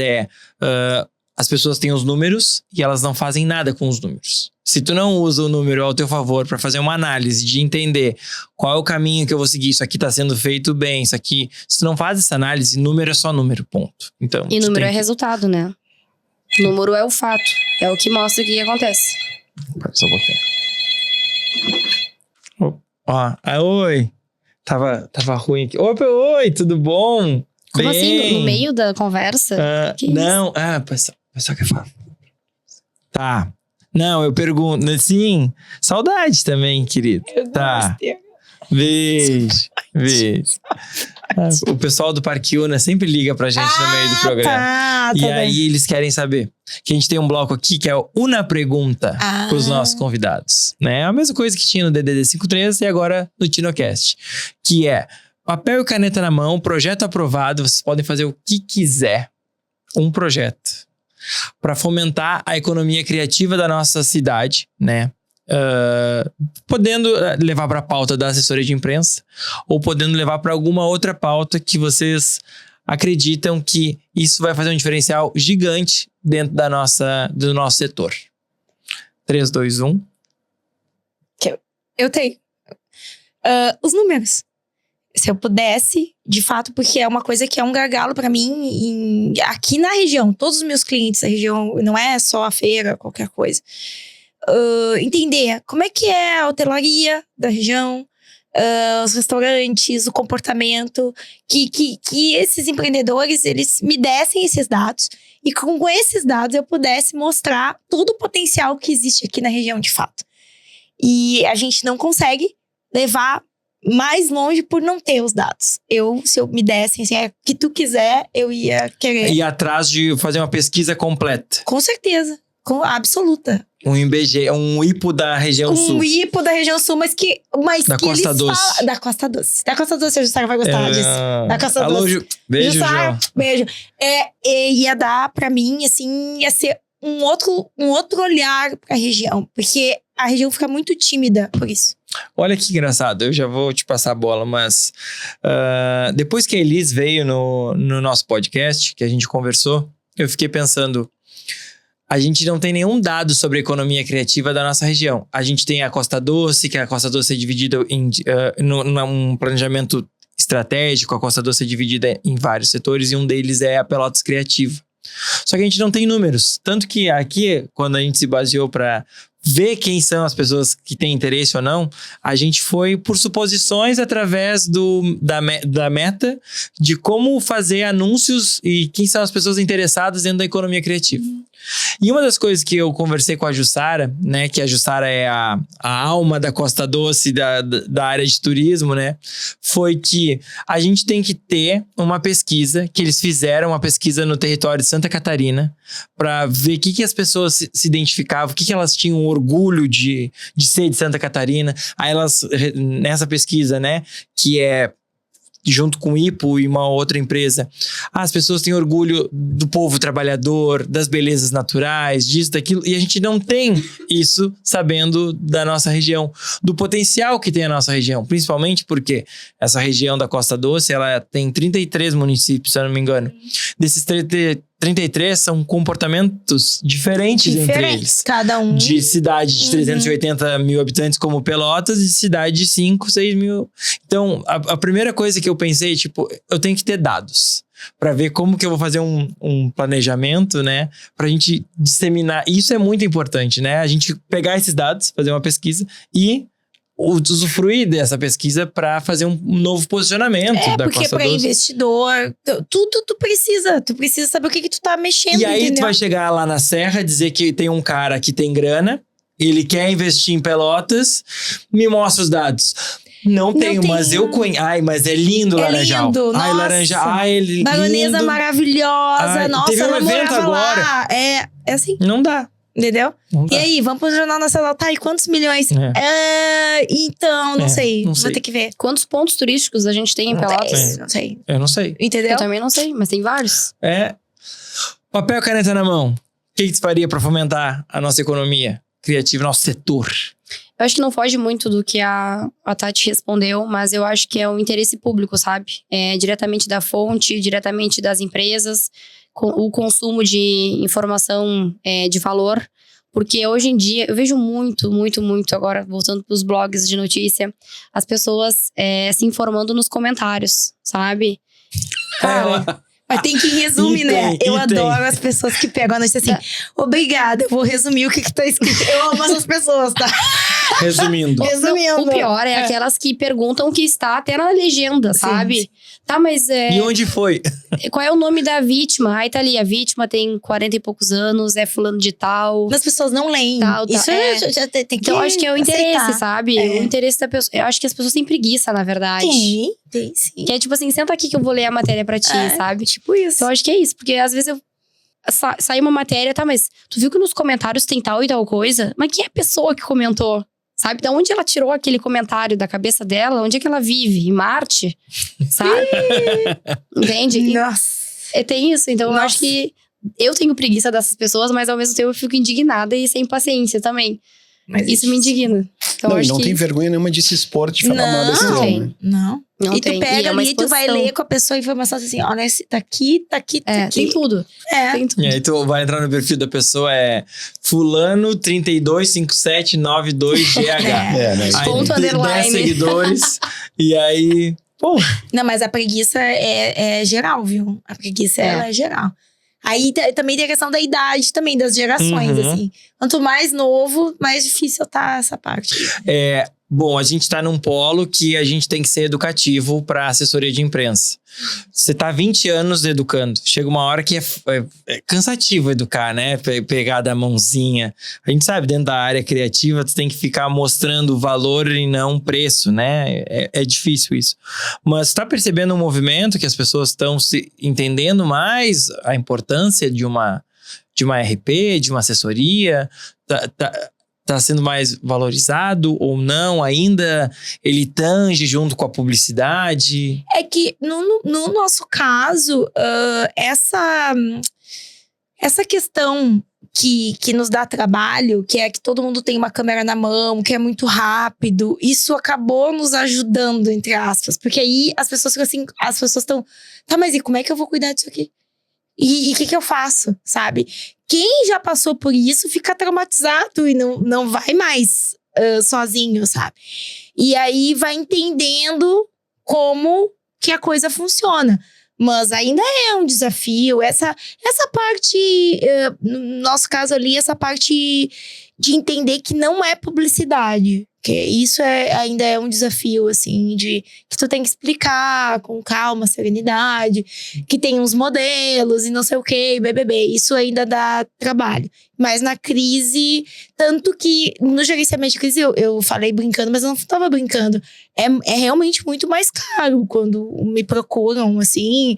as pessoas têm os números e elas não fazem nada com os números. Se tu não usa o número ao teu favor para fazer uma análise de entender qual é o caminho que eu vou seguir, isso aqui tá sendo feito bem, isso aqui... Se tu não faz essa análise, número é só número, ponto. Então, e número é resultado, né? Número é o fato. É o que mostra o que acontece. Só um pouquinho. Oi. Tava ruim aqui. Oi, tudo bom? Como assim? No meio da conversa? Que não, pessoal quer falar. Tá. Não, eu pergunto. Sim, saudade também, querido. Tá. Beijo. O pessoal do Parque Una sempre liga pra gente no meio do programa. E aí eles querem saber. Que a gente tem um bloco aqui que é o Una Pergunta com os nossos convidados. Né? A mesma coisa que tinha no DDD 53 e agora no TinoCast. Que é papel e caneta na mão, projeto aprovado. Vocês podem fazer o que quiser. Um projeto. Para fomentar a economia criativa da nossa cidade, né? Podendo levar para a pauta da assessoria de imprensa ou podendo levar para alguma outra pauta que vocês acreditam que isso vai fazer um diferencial gigante dentro do nosso setor. 3, 2, 1. Eu tenho. Os números. Se eu pudesse, de fato, porque é uma coisa que é um gargalo para mim aqui na região. Todos os meus clientes da região, não é só a feira, qualquer coisa. Entender como é que é a hotelaria da região, os restaurantes, o comportamento, que esses empreendedores, eles me dessem esses dados e com esses dados eu pudesse mostrar todo o potencial que existe aqui na região de fato. E a gente não consegue levar mais longe por não ter os dados. Se eu me dessem, assim, o que tu quiser, eu ia querer. Ir atrás de fazer uma pesquisa completa. Com certeza. Absoluta. Um IBGE, um IPO da região sul. Um IPO da região sul, mas da que Costa eles Doce. falam... Da Costa Doce. Da Costa Doce, a Jussara vai gostar disso. Da Costa Alô, Doce. Beijo, Jussara, João. beijo. Ia dar pra mim, assim, ia ser um outro olhar pra região. Porque a região fica muito tímida por isso. Olha que engraçado, eu já vou te passar a bola, mas depois que a Elis veio no nosso podcast, que a gente conversou, eu fiquei pensando, a gente não tem nenhum dado sobre a economia criativa da nossa região. A gente tem a Costa Doce, que a Costa Doce é dividida em num planejamento estratégico, a Costa Doce é dividida em vários setores e um deles é a Pelotas Criativa. Só que a gente não tem números, tanto que aqui, quando a gente se baseou para ver quem são as pessoas que têm interesse ou não, a gente foi por suposições através da meta de como fazer anúncios e quem são as pessoas interessadas dentro da economia criativa. E uma das coisas que eu conversei com a Jussara, né, que a Jussara é a alma da Costa Doce, da área de turismo, né, foi que a gente tem que ter uma pesquisa, que eles fizeram uma pesquisa no território de Santa Catarina, para ver o que as pessoas se identificavam, o que elas tinham orgulho de ser de Santa Catarina. Aí elas, nessa pesquisa, né, que é junto com o IPO e uma outra empresa, as pessoas têm orgulho do povo trabalhador, das belezas naturais, disso, daquilo, e a gente não tem isso sabendo da nossa região, do potencial que tem a nossa região, principalmente porque essa região da Costa Doce, ela tem 33 municípios, se eu não me engano. Desses 33 são comportamentos diferentes entre eles. Cada um. De cidade de 380 mil habitantes como Pelotas e de cidade de 5, 6 mil. Então, a primeira coisa que eu pensei, eu tenho que ter dados para ver como que eu vou fazer um planejamento, né? Pra gente disseminar. Isso é muito importante, né? A gente pegar esses dados, fazer uma pesquisa e usufruir dessa pesquisa para fazer um novo posicionamento da Costa Doce. Porque para investidor, tu precisa saber o que tu tá mexendo, e aí entendeu? Tu vai chegar lá na Serra, dizer que tem um cara que tem grana, ele quer investir em Pelotas, me mostra os dados. Não tenho, mas eu conheço. Ai, mas é lindo Laranjal. Lindo, ai, nossa. Laranjal. Ai, lindo. Baronesa maravilhosa. Ai, nossa, teve um evento agora. Lá. É assim. Não dá. Entendeu? Não dá. E aí, vamos pro Jornal Nacional. Tá, e quantos milhões? Então, não sei. Não sei. Vou ter que ver. Quantos pontos turísticos a gente tem em Pelotas? Não sei. Eu não sei. Entendeu? Eu também não sei, mas tem vários. Papel e caneta na mão. O que você faria para fomentar a nossa economia criativa, nosso setor? Eu acho que não foge muito do que a Tati respondeu, mas eu acho que é o interesse público, sabe? É diretamente da fonte, diretamente das empresas, o consumo de informação de valor. Porque hoje em dia, eu vejo muito agora, voltando para os blogs de notícia, as pessoas se informando nos comentários, sabe? Cara, mas tem que resumir, né? Eu adoro as pessoas que pegam a notícia assim, obrigada, eu vou resumir o que tá escrito. Eu amo essas pessoas, tá? Resumindo. O pior é aquelas que perguntam que está até na legenda, sabe? Sim. Tá, mas E onde foi? qual é o nome da vítima? Aí tá ali, a vítima tem 40 e poucos anos, é fulano de tal. As pessoas não leem. Tal, Isso é. já tem que Então, eu acho que é o interesse, aceitar. sabe? É. O interesse da pessoa. Eu acho que as pessoas têm preguiça, na verdade. Tem sim. Que é tipo assim, senta aqui que eu vou ler a matéria pra ti, sabe? Tipo isso. Então, eu acho que é isso. Porque às vezes sai uma matéria, tá, mas tu viu que nos comentários tem tal e tal coisa? Mas quem é a pessoa que comentou? Sabe? Da onde ela tirou aquele comentário da cabeça dela? Onde é que ela vive? Em Marte? Sabe? Entende? Nossa. Tem isso. Então, eu acho que eu tenho preguiça dessas pessoas, mas ao mesmo tempo eu fico indignada e sem paciência também. Mas Isso me indigna. Então, Não, eu e acho não que tem vergonha nenhuma de se expor, de falar mal desse Não tema, tem. né? não E tu tem. pega é uma ali e tu vai exposição. ler com a pessoa a informação assim, olha, esse tá aqui, tá aqui, tá aqui. Tem tudo. Tem tudo. E aí tu vai entrar no perfil da pessoa, é fulano 325792GH. Né? Aí Ponto tem underline. 10 seguidores. E aí, pô, Não, mas a preguiça é geral, viu? A preguiça, ela é geral. Aí também tem a questão da idade também, das gerações, Uhum. assim. Quanto mais novo, mais difícil tá essa parte. bom, a gente tá num polo que a gente tem que ser educativo para assessoria de imprensa. Você tá 20 anos educando. Chega uma hora que é cansativo educar, né? Pegar da mãozinha. A gente sabe, dentro da área criativa, tu tem que ficar mostrando valor e não preço, né? É difícil isso. Mas tá percebendo um movimento que as pessoas estão se entendendo mais a importância de uma RP, de uma assessoria? Tá sendo mais valorizado ou não? Ainda ele tange junto com a publicidade? É que, no nosso caso, essa questão que nos dá trabalho, que é que todo mundo tem uma câmera na mão, que é muito rápido, isso acabou nos ajudando, entre aspas. Porque aí as pessoas ficam assim, as pessoas estão... Tá, mas e como é que eu vou cuidar disso aqui? E o que eu faço, sabe? Quem já passou por isso fica traumatizado e não vai mais sozinho, sabe? E aí vai entendendo como que a coisa funciona. Mas ainda é um desafio. Essa parte, no nosso caso ali, essa parte de entender que não é publicidade. Que isso ainda é um desafio, assim, que tu tem que explicar com calma, serenidade, que tem uns modelos e não sei o quê, BBB. Isso ainda dá trabalho. Mas na crise, tanto que no gerenciamento de crise, eu falei brincando, mas eu não estava brincando. É realmente muito mais caro quando me procuram, assim.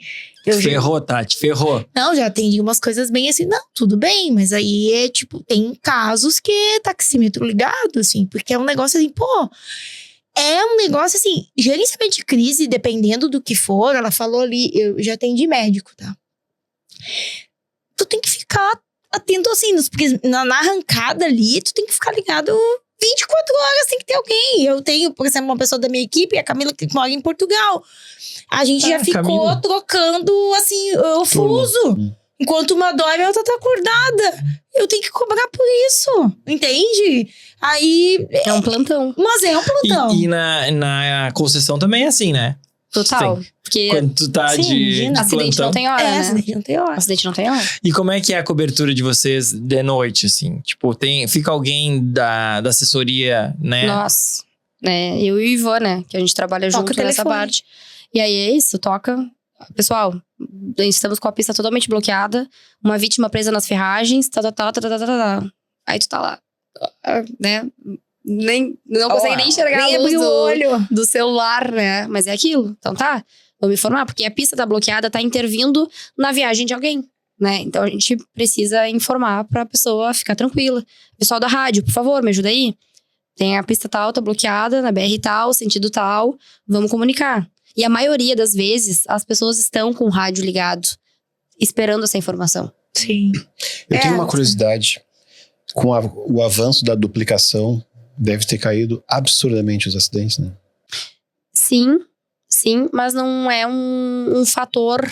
Ferrou, Tati, ferrou. Não, já atendi umas coisas bem assim, não, tudo bem, mas aí tem casos que é taxímetro ligado, assim, porque é um negócio assim, pô, é um negócio assim, gerenciamento de crise, dependendo do que for, ela falou ali, eu já atendi médico, tá? Tu tem que ficar atento assim, porque na arrancada ali, tu tem que ficar ligado 24 horas, tem que ter alguém. Eu tenho, por exemplo, uma pessoa da minha equipe, a Camila, que mora em Portugal. A gente já ficou Camila. trocando, assim, o fuso. Enquanto uma dorme, a outra tá acordada. Eu tenho que cobrar por isso, entende? Aí... É um plantão. Mas é um plantão. E na concessão também é assim, né? Total. Sim. Porque Quando tu tá Sim, de imagina. acidente plantão. não tem hora, né? Acidente não tem hora. Acidente não tem hora. E como é que é a cobertura de vocês de noite, assim? Tipo, fica alguém da assessoria, né? Nossa. Né? Eu e o Ivan, né? Que a gente trabalha Toca junto o nessa telefone. parte. E aí é isso, toca. Pessoal, estamos com a pista totalmente bloqueada. Uma vítima presa nas ferragens. Aí tu tá lá. Né? Não consegue nem enxergar Nem a luz abrir o olho. do celular, né? Mas é aquilo. Então tá, vamos informar. Porque a pista tá bloqueada, tá intervindo na viagem de alguém, né? Então a gente precisa informar pra pessoa ficar tranquila. Pessoal da rádio, por favor, me ajuda aí. Tem a pista tal, tá bloqueada, na BR tal, sentido tal. Vamos comunicar. E a maioria das vezes, as pessoas estão com o rádio ligado, esperando essa informação. Sim. Eu tenho uma curiosidade. Com o avanço da duplicação, deve ter caído absurdamente os acidentes, né? Sim, mas não é um fator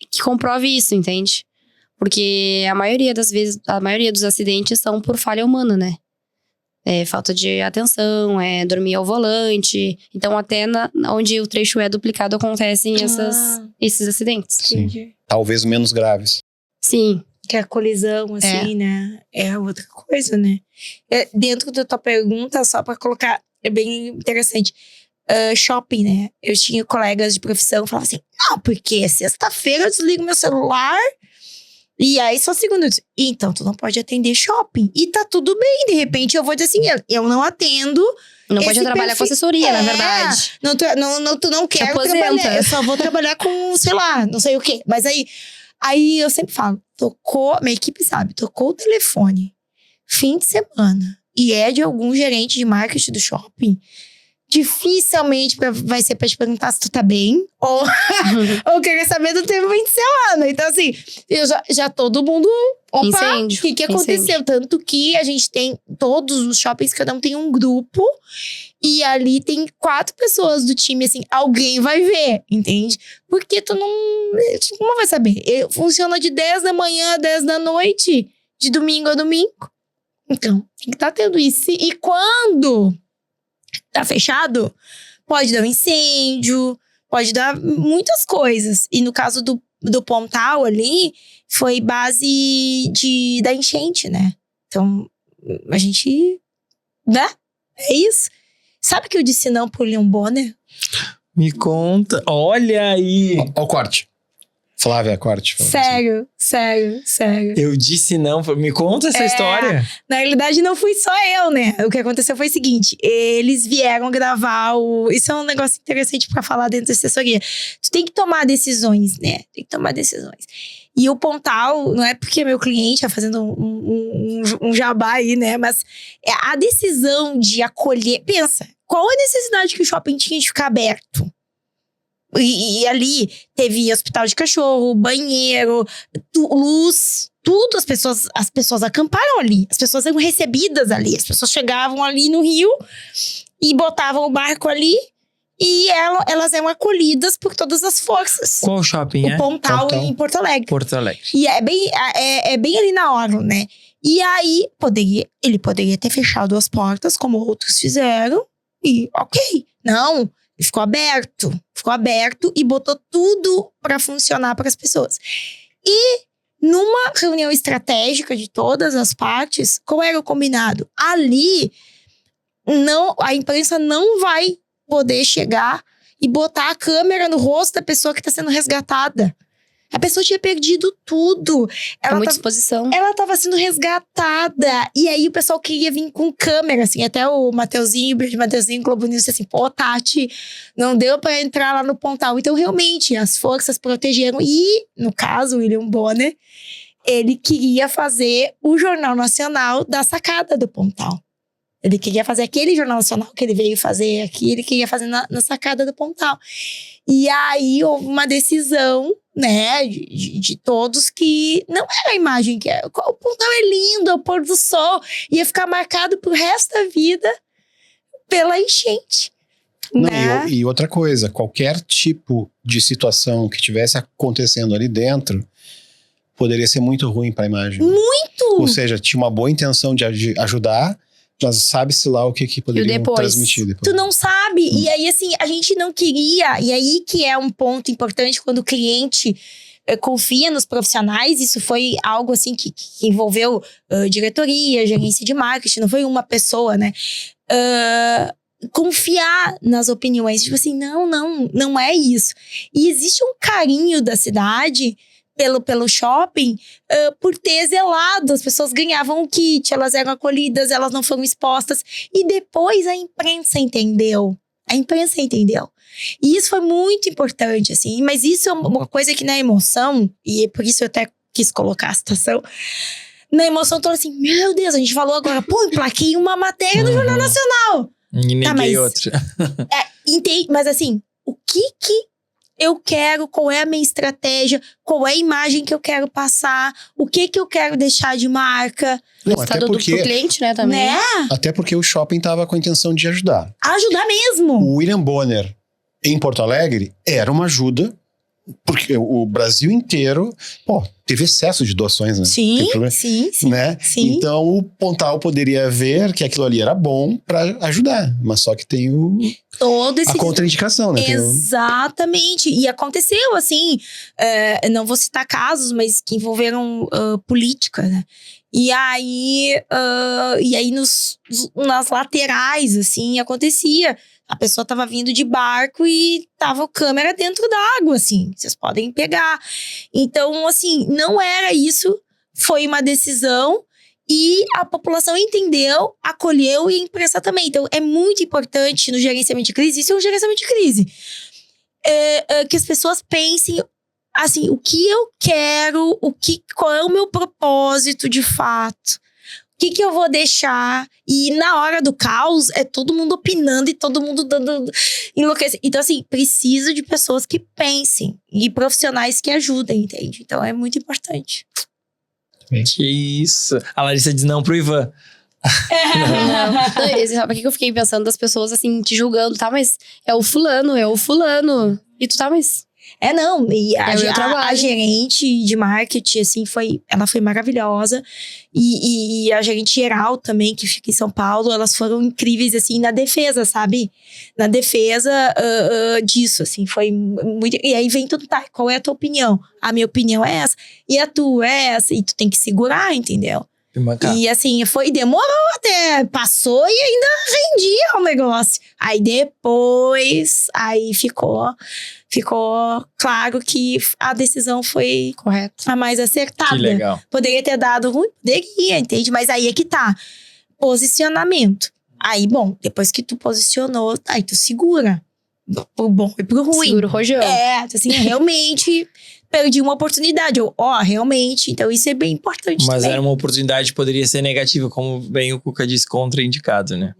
que comprove isso, entende? Porque a maioria das vezes, a maioria dos acidentes são por falha humana, né? É falta de atenção, é dormir ao volante. Então, até onde o trecho é duplicado, acontecem esses acidentes. Sim. Talvez menos graves. Sim, Que a colisão, assim, né? É outra coisa, né? Dentro da tua pergunta, só pra colocar, é bem interessante. Shopping, né? Eu tinha colegas de profissão que falavam assim, não, porque sexta-feira eu desligo meu celular e aí só segunda. Então, tu não pode atender shopping. E tá tudo bem, de repente eu vou dizer assim, eu não atendo. Não pode trabalhar com assessoria, na verdade. Tu não quer trabalhar. Eu só vou trabalhar com, sei lá, não sei o quê. Mas aí eu sempre falo, minha equipe sabe, tocou o telefone, fim de semana, e é de algum gerente de marketing do shopping, dificilmente vai ser pra te perguntar se tu tá bem, ou querer saber do teu fim de semana. Então, assim, já todo mundo... Opa, Incêndio. O que aconteceu? Tanto que a gente tem todos os shoppings, cada um tem um grupo, e ali tem 4 pessoas do time, assim, alguém vai ver, entende? Porque tu não vai saber. Funciona de 10 da manhã a 10 da noite, de domingo a domingo. Então, tem que estar tendo isso. E quando tá fechado, pode dar um incêndio, pode dar muitas coisas. E no caso do Pontal ali, foi base da enchente, né? Então, a gente... né? É isso. Sabe que eu disse não pro William Bonner? Me conta. Olha aí. Ó o corte. Flávia, corte. Sério. Eu disse não. Me conta essa história. Na realidade, não fui só eu, né? O que aconteceu foi o seguinte. Eles vieram gravar Isso é um negócio interessante pra falar dentro da assessoria. Tu tem que tomar decisões, né? Tem que tomar decisões. E o Pontal, não é porque é meu cliente, fazendo um jabá aí, né? Mas a decisão de acolher... Pensa, qual a necessidade que o shopping tinha de ficar aberto? E ali teve hospital de cachorro, banheiro, luz, tudo. As pessoas acamparam ali. As pessoas eram recebidas ali. As pessoas chegavam ali no Rio e botavam o barco ali. E elas eram acolhidas por todas as forças. Qual shopping o Pontal em Porto Alegre. Porto Alegre. E é bem ali na orla, né? E aí, ele poderia ter fechado as portas, como outros fizeram. E ok. Não, ele ficou aberto e botou tudo pra funcionar para as pessoas. E numa reunião estratégica de todas as partes, qual era o combinado? Ali, a imprensa não vai poder chegar e botar a câmera no rosto da pessoa que está sendo resgatada. A pessoa tinha perdido tudo. Muita exposição. Ela estava sendo resgatada. E aí o pessoal queria vir com câmera, assim. Até o Mateuzinho, Globo News, disse assim, pô, Tati, não deu para entrar lá no Pontal. Então, realmente, as forças protegeram. E, no caso, o William Bonner, ele queria fazer o Jornal Nacional da sacada do Pontal. Ele queria fazer aquele Jornal Nacional que ele veio fazer aqui, ele queria fazer na sacada do Pontal. E aí houve uma decisão, né, de todos que não era a imagem que é. O Pontal é lindo, é o pôr do sol, ia ficar marcado pro resto da vida pela enchente. Não, né? e outra coisa, qualquer tipo de situação que tivesse acontecendo ali dentro poderia ser muito ruim para a imagem. Muito! Ou seja, tinha uma boa intenção de ajudar, mas sabe-se lá o que poderiam transmitir depois. Tu não sabe. E aí, assim, a gente não queria. E aí que é um ponto importante quando o cliente confia nos profissionais. Isso foi algo, assim, que envolveu diretoria, gerência de marketing. Não foi uma pessoa, né? Confiar nas opiniões. Tipo assim, não é isso. E existe um carinho da cidade pelo shopping, por ter zelado. As pessoas ganhavam o kit, elas eram acolhidas, elas não foram expostas. E depois a imprensa entendeu. E isso foi muito importante, assim. Mas isso é uma coisa que na emoção, e por isso eu até quis colocar a citação, na emoção eu tô assim, meu Deus, a gente falou agora, pô, emplaquei uma matéria no Jornal Nacional. E ninguém outra. Mas assim, o que eu quero, qual é a minha estratégia, qual é a imagem que eu quero passar, o que eu quero deixar de marca. Não, Resultado pro cliente, né, também. Né? Até porque o shopping tava com a intenção de ajudar. Ajudar mesmo. O William Bonner, em Porto Alegre, era uma ajuda Porque o Brasil inteiro, teve excesso de doações, né? Sim, Tem sim. né? Sim. Então o Pontal poderia ver que aquilo ali era bom pra ajudar, mas só que tem Todo esse a contraindicação, né? Exatamente. E aconteceu, assim, não vou citar casos, mas que envolveram política, né? E aí nas laterais, assim, acontecia. A pessoa tava vindo de barco e tava a câmera dentro da água, assim. Vocês podem pegar. Então, assim, não era isso. Foi uma decisão e a população entendeu, acolheu e a imprensa também. Então, é muito importante no gerenciamento de crise, isso é um gerenciamento de crise, que as pessoas pensem, assim, o que eu quero, qual é o meu propósito de fato. O que eu vou deixar? E na hora do caos, é todo mundo opinando e todo mundo dando enlouquecer. Então, assim, preciso de pessoas que pensem e profissionais que ajudem, entende? Então, é muito importante. Que isso. A Larissa diz não pro Ivan. Não, sabe o que eu fiquei pensando das pessoas, assim, te julgando, tá? Mas é o fulano. E tu tá, mas... Não, e É o meu a trabalho. gerente de marketing, assim, ela foi maravilhosa. E a gerente geral também, que fica em São Paulo, elas foram incríveis, assim, na defesa, sabe? Na defesa disso, assim, foi muito... E aí vem tudo, tá, qual é a tua opinião? A minha opinião é essa, e a tua é essa, e tu tem que segurar, entendeu? E assim, demorou até, passou e ainda rendia o negócio. Aí depois, ficou claro que a decisão foi Correto. a mais acertada. Que legal. Poderia ter dado ruim, poderia, entende? Mas aí é que tá, posicionamento. Aí, bom, depois que tu posicionou, aí tu segura. Pro bom e pro ruim. Segura o rojão. Assim, realmente... perdi uma oportunidade. Realmente. Então, isso é bem importante Mas também. era uma oportunidade que poderia ser negativa, como bem o Cuca disse, contraindicado, né?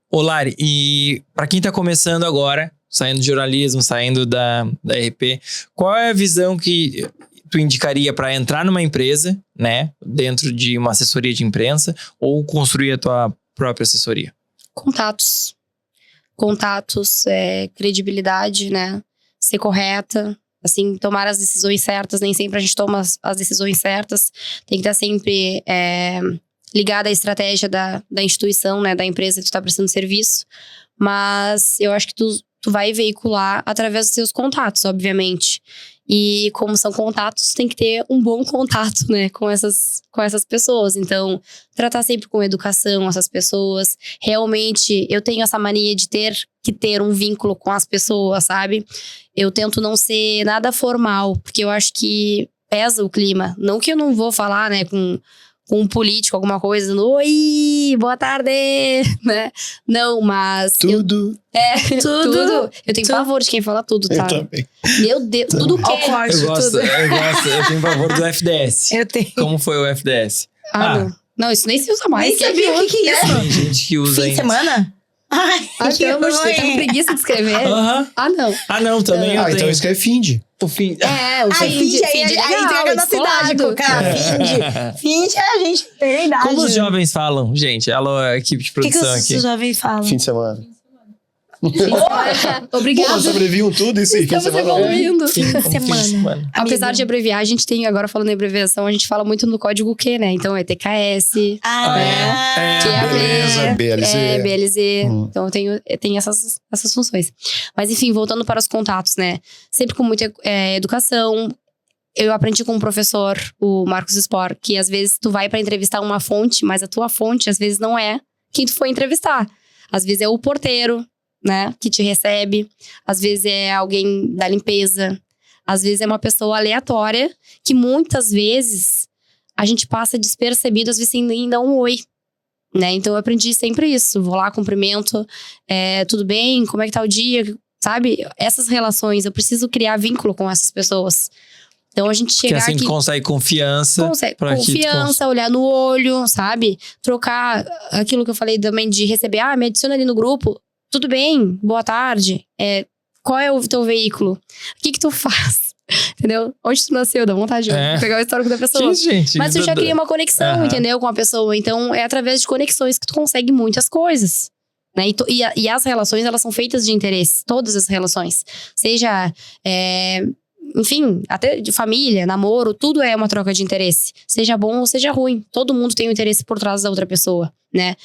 Ô, Lari, e pra quem tá começando agora, saindo de jornalismo, saindo da RP, qual é a visão que tu indicaria pra entrar numa empresa, né? Dentro de uma assessoria de imprensa, ou construir a tua própria assessoria? Contatos, credibilidade, né? Ser correta. Assim, tomar as decisões certas, nem sempre a gente toma as decisões certas. Tem que estar sempre ligada à estratégia da instituição, né? Da empresa que tu tá prestando serviço. Mas eu acho que tu vai veicular através dos seus contatos, obviamente. E como são contatos, tem que ter um bom contato, né? Com essas pessoas. Então, tratar sempre com educação essas pessoas. Realmente, eu tenho essa mania de ter um vínculo com as pessoas, sabe? Eu tento não ser nada formal, porque eu acho que pesa o clima. Não que eu não vou falar, né, com um político, alguma coisa, oi, boa tarde, né? Não, mas... Tudo. Tudo. Eu tenho pavor de quem fala tudo, tá? Eu também. Meu Deus, tudo que Ao corte, Eu gosto, tudo. eu tenho pavor do FDS. Eu tenho. Como foi o FDS? Não, isso nem se usa mais. Nem sabia o que é isso. Tem gente que usa Fim de ainda. semana? Ai, que Pelo amor de Deus, eu tenho ruim. preguiça de escrever. Aham. Não. Também eu tenho. Então escreve finde. O fim... O Aí fim finge, aí entrega na cidade, cara. Finge a gente tem idade. Como os jovens falam, gente? Alô, equipe de O que produção os aqui. jovens falam? Fim de semana. Pô, Obrigada. sobreviviam tudo isso aí. Fim de Estamos semana. evoluindo. Fim de semana. Apesar de abreviar, a gente tem, agora falando em abreviação, a gente fala muito no código Q, né? Então é TKS, beleza, BLZ. BLZ. Então eu tenho essas funções. Mas enfim, voltando para os contatos, né? Sempre com muita educação. Eu aprendi com um professor, o Marcos Spor, que às vezes tu vai para entrevistar uma fonte, mas a tua fonte às vezes não é quem tu foi entrevistar. Às vezes é o porteiro, né, que te recebe. Às vezes é alguém da limpeza. Às vezes é uma pessoa aleatória que muitas vezes a gente passa despercebido, às vezes nem dá um oi, né? Então eu aprendi sempre isso. Vou lá, cumprimento. Tudo bem? Como é que tá o dia? Sabe? Essas relações, eu preciso criar vínculo com essas pessoas. Então a gente Que chegar assim aqui... tu consegue confiança. pra que tu Confiança, olhar no olho, sabe? Trocar aquilo que eu falei também de receber. Me adiciona ali no grupo. Tudo bem, boa tarde. Qual é o teu veículo? O que tu faz? Entendeu? Onde tu nasceu? Dá vontade de pegar o histórico da pessoa. Que, gente, Mas tu já cria uma conexão, entendeu? Com a pessoa. Então, é através de conexões que tu consegue muitas coisas. Né? E as relações, elas são feitas de interesse. Todas as relações. Seja, enfim, até de família, namoro, tudo é uma troca de interesse. Seja bom ou seja ruim. Todo mundo tem um interesse por trás da outra pessoa, né?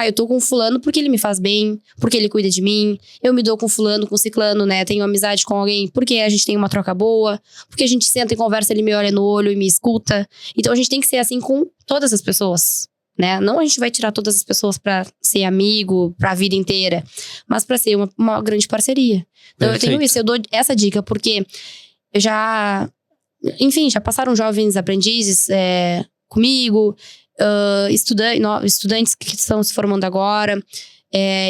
Eu tô com fulano porque ele me faz bem, porque ele cuida de mim. Eu me dou com fulano, com ciclano, né? Tenho amizade com alguém porque a gente tem uma troca boa. Porque a gente senta e conversa, ele me olha no olho e me escuta. Então a gente tem que ser assim com todas as pessoas. Né? Não a gente vai tirar todas as pessoas pra ser amigo pra vida inteira, mas pra ser uma grande parceria. Então eu tenho isso, eu dou essa dica, porque eu já passaram jovens aprendizes comigo, estudantes que estão se formando agora,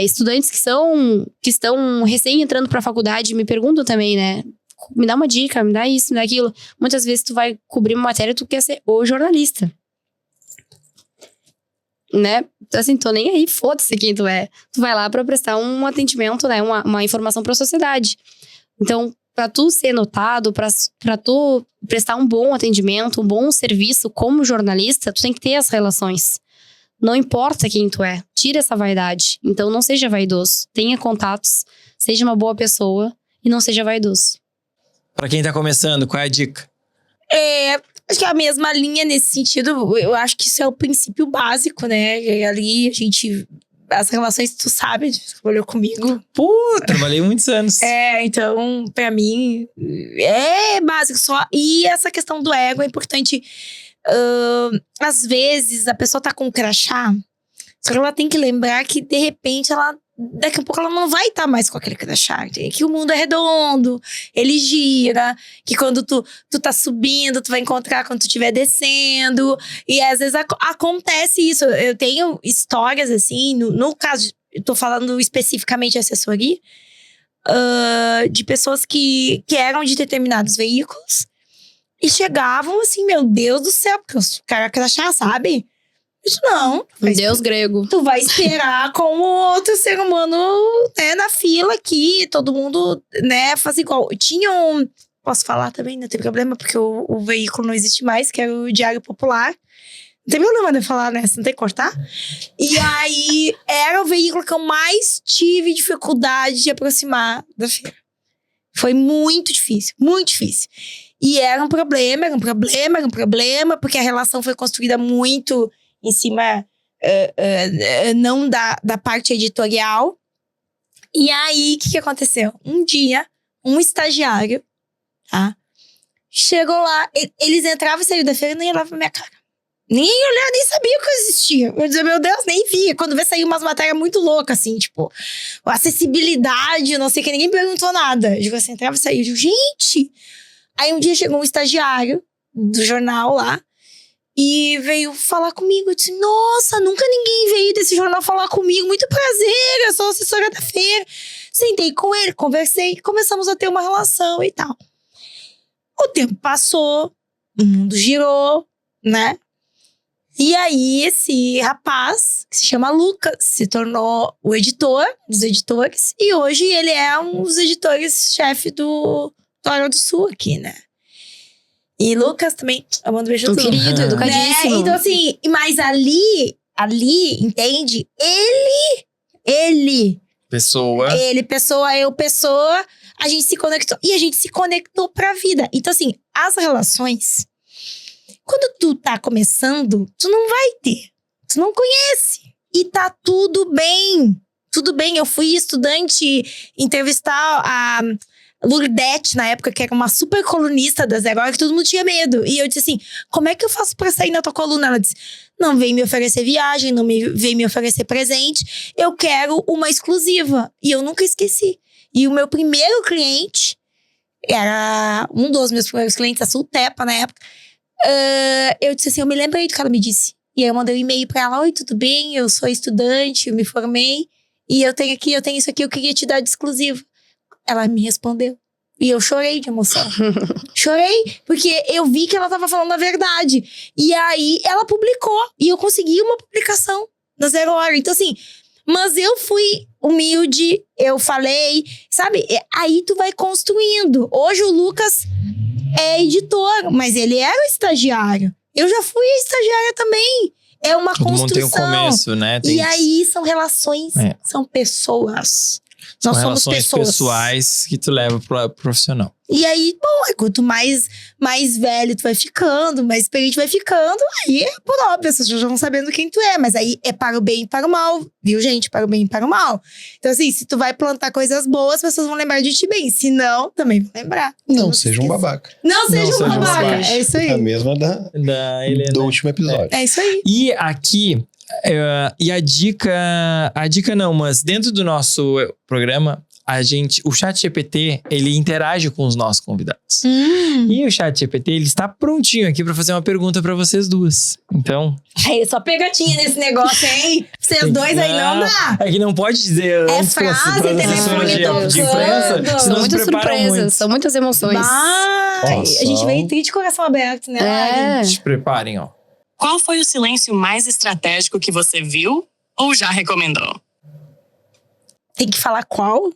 estudantes que estão recém entrando pra faculdade, me perguntam também, né? Me dá uma dica, me dá isso, me dá aquilo. Muitas vezes tu vai cobrir uma matéria, tu quer ser o jornalista. Né? Assim, tô nem aí, foda-se quem tu é. Tu vai lá pra prestar um atendimento, né? Uma informação pra sociedade. Então, pra tu ser notado, pra tu prestar um bom atendimento, um bom serviço como jornalista, tu tem que ter as relações. Não importa quem tu é. Tira essa vaidade. Então, não seja vaidoso. Tenha contatos, seja uma boa pessoa e não seja vaidoso. Pra quem tá começando, qual é a dica? Acho que é a mesma linha nesse sentido. Eu acho que isso é o princípio básico, né? E ali as relações, tu sabe, tu olhou comigo. Trabalhei muitos anos. Então, pra mim, é básico só. E essa questão do ego é importante. Às vezes, a pessoa tá com um crachá, só que ela tem que lembrar que, de repente, daqui a pouco ela não vai estar mais com aquele crachá. Que o mundo é redondo, ele gira, que quando tu tá subindo, tu vai encontrar quando tu estiver descendo. E às vezes acontece isso. Eu tenho histórias assim, no caso, eu tô falando especificamente de assessoria, de pessoas que eram de determinados veículos e chegavam assim, meu Deus do céu, porque os caras crachá, sabe? Isso não. Deus grego. Tu vai esperar como outro ser humano, né, na fila aqui, todo mundo, né, faz igual. Posso falar também, não tem problema, porque o veículo não existe mais, que era o Diário Popular. Não tem problema de falar, né, você não tem que cortar. E aí, era o veículo que eu mais tive dificuldade de aproximar da feira. Foi muito difícil, muito difícil. E era um problema, porque a relação foi construída muito em cima, não da parte editorial. E aí, o que aconteceu? Um dia, um estagiário, tá? Chegou lá, eles entravam e saíam da feira e nem olhavam pra minha cara. Nem olhava, nem sabia que eu existia. Eu dizia, meu Deus, nem via. Quando vê, saiu umas matérias muito loucas, assim, tipo, acessibilidade, não sei o que, ninguém perguntou nada. Eu digo assim, entrava e saía. Eu digo, gente! Aí um dia chegou um estagiário do jornal lá, e veio falar comigo. Eu disse, nossa, nunca ninguém veio desse jornal falar comigo. Muito prazer, eu sou assessora da feira. Sentei com ele, conversei, começamos a ter uma relação e tal. O tempo passou, o mundo girou, né? E aí, esse rapaz, que se chama Lucas, se tornou o editor dos editores. E hoje ele é um dos editores-chefe do Tório do Sul aqui, né? E Lucas também, eu mando beijo tudo. Querido, educadíssimo. Né? Então, assim, mas ali, entende? Ele. Pessoa. Ele, pessoa, eu, pessoa. A gente se conectou. E a gente se conectou pra vida. Então, assim, as relações, quando tu tá começando, tu não vai ter. Tu não conhece. E tá tudo bem. Tudo bem. Eu fui estudante entrevistar a Lourdete, na época, que era uma super colunista da Zero Hora, que todo mundo tinha medo. E eu disse assim, como é que eu faço pra sair na tua coluna? Ela disse, não vem me oferecer viagem, não vem me oferecer presente. Eu quero uma exclusiva. E eu nunca esqueci. E o meu primeiro cliente, era um dos meus primeiros clientes, a Sultepa, na época. Eu disse assim, eu me lembrei do que ela me disse. E aí eu mandei um e-mail pra ela, oi, tudo bem? Eu sou estudante, eu me formei. E eu tenho isso aqui, eu queria te dar de exclusivo. Ela me respondeu. E eu chorei de emoção. Chorei, porque eu vi que ela tava falando a verdade. E aí, ela publicou. E eu consegui uma publicação da Zero Hora. Então, assim, mas eu fui humilde, eu falei, sabe? Aí tu vai construindo. Hoje o Lucas é editor, mas ele era estagiário. Eu já fui estagiária também. É uma Todo mundo tem um construção. começo, né? Tem E aí são relações, É. são pessoas. são Nós somos relações pessoas. pessoais que tu leva pro profissional. E aí, bom, quanto mais velho tu vai ficando, mais experiente vai ficando, aí é por óbvio, as pessoas já vão sabendo quem tu é. Mas aí é para o bem e para o mal, viu, gente? Para o bem e para o mal. Então, assim, se tu vai plantar coisas boas, as pessoas vão lembrar de ti bem. Se não, também vão lembrar. Não se seja um esqueça. babaca. Não seja seja um um babaca. babaca. É isso aí. A mesma Da Helena. do último episódio. É isso aí. E aqui, e a dica não, mas dentro do nosso programa, o ChatGPT, ele interage com os nossos convidados. E o ChatGPT, ele está prontinho aqui para fazer uma pergunta para vocês duas. Então, Aí, só pegatinha nesse negócio, hein? Vocês dois aí não dá. É que não pode dizer É antes pras frase, assessoras de telefone imprensa, tocando. senão São se muitas preparam surpresas, muito. são muitas emoções. Vai. Nossa. A gente veio triste de coração aberto, né, Lari? Se preparem, ó. Qual foi o silêncio mais estratégico que você viu ou já recomendou? Tem que falar qual?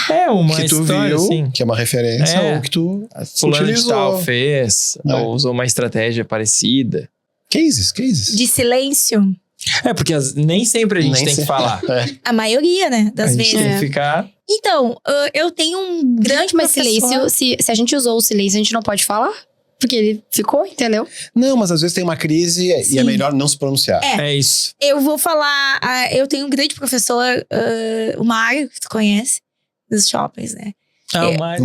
É uma Que tu história, viu, assim. que é uma referência É. ou que tu Fulano de utilizou. tal fez, É. ou usou uma estratégia parecida. Cases. De silêncio? É, porque nem sempre a gente Nem tem que sempre. falar. É. A maioria, né? A Das gente vezes. tem que É. ficar... Então, eu tenho um grande Mas professor. silêncio, se a gente usou o silêncio, a gente não pode falar? Porque ele ficou, entendeu? Não, mas às vezes tem uma crise e Sim. é melhor não se pronunciar. É isso. Eu vou falar. Eu tenho um grande professor, o Mário, que tu conhece, dos shoppings, né? Ah, O Mário,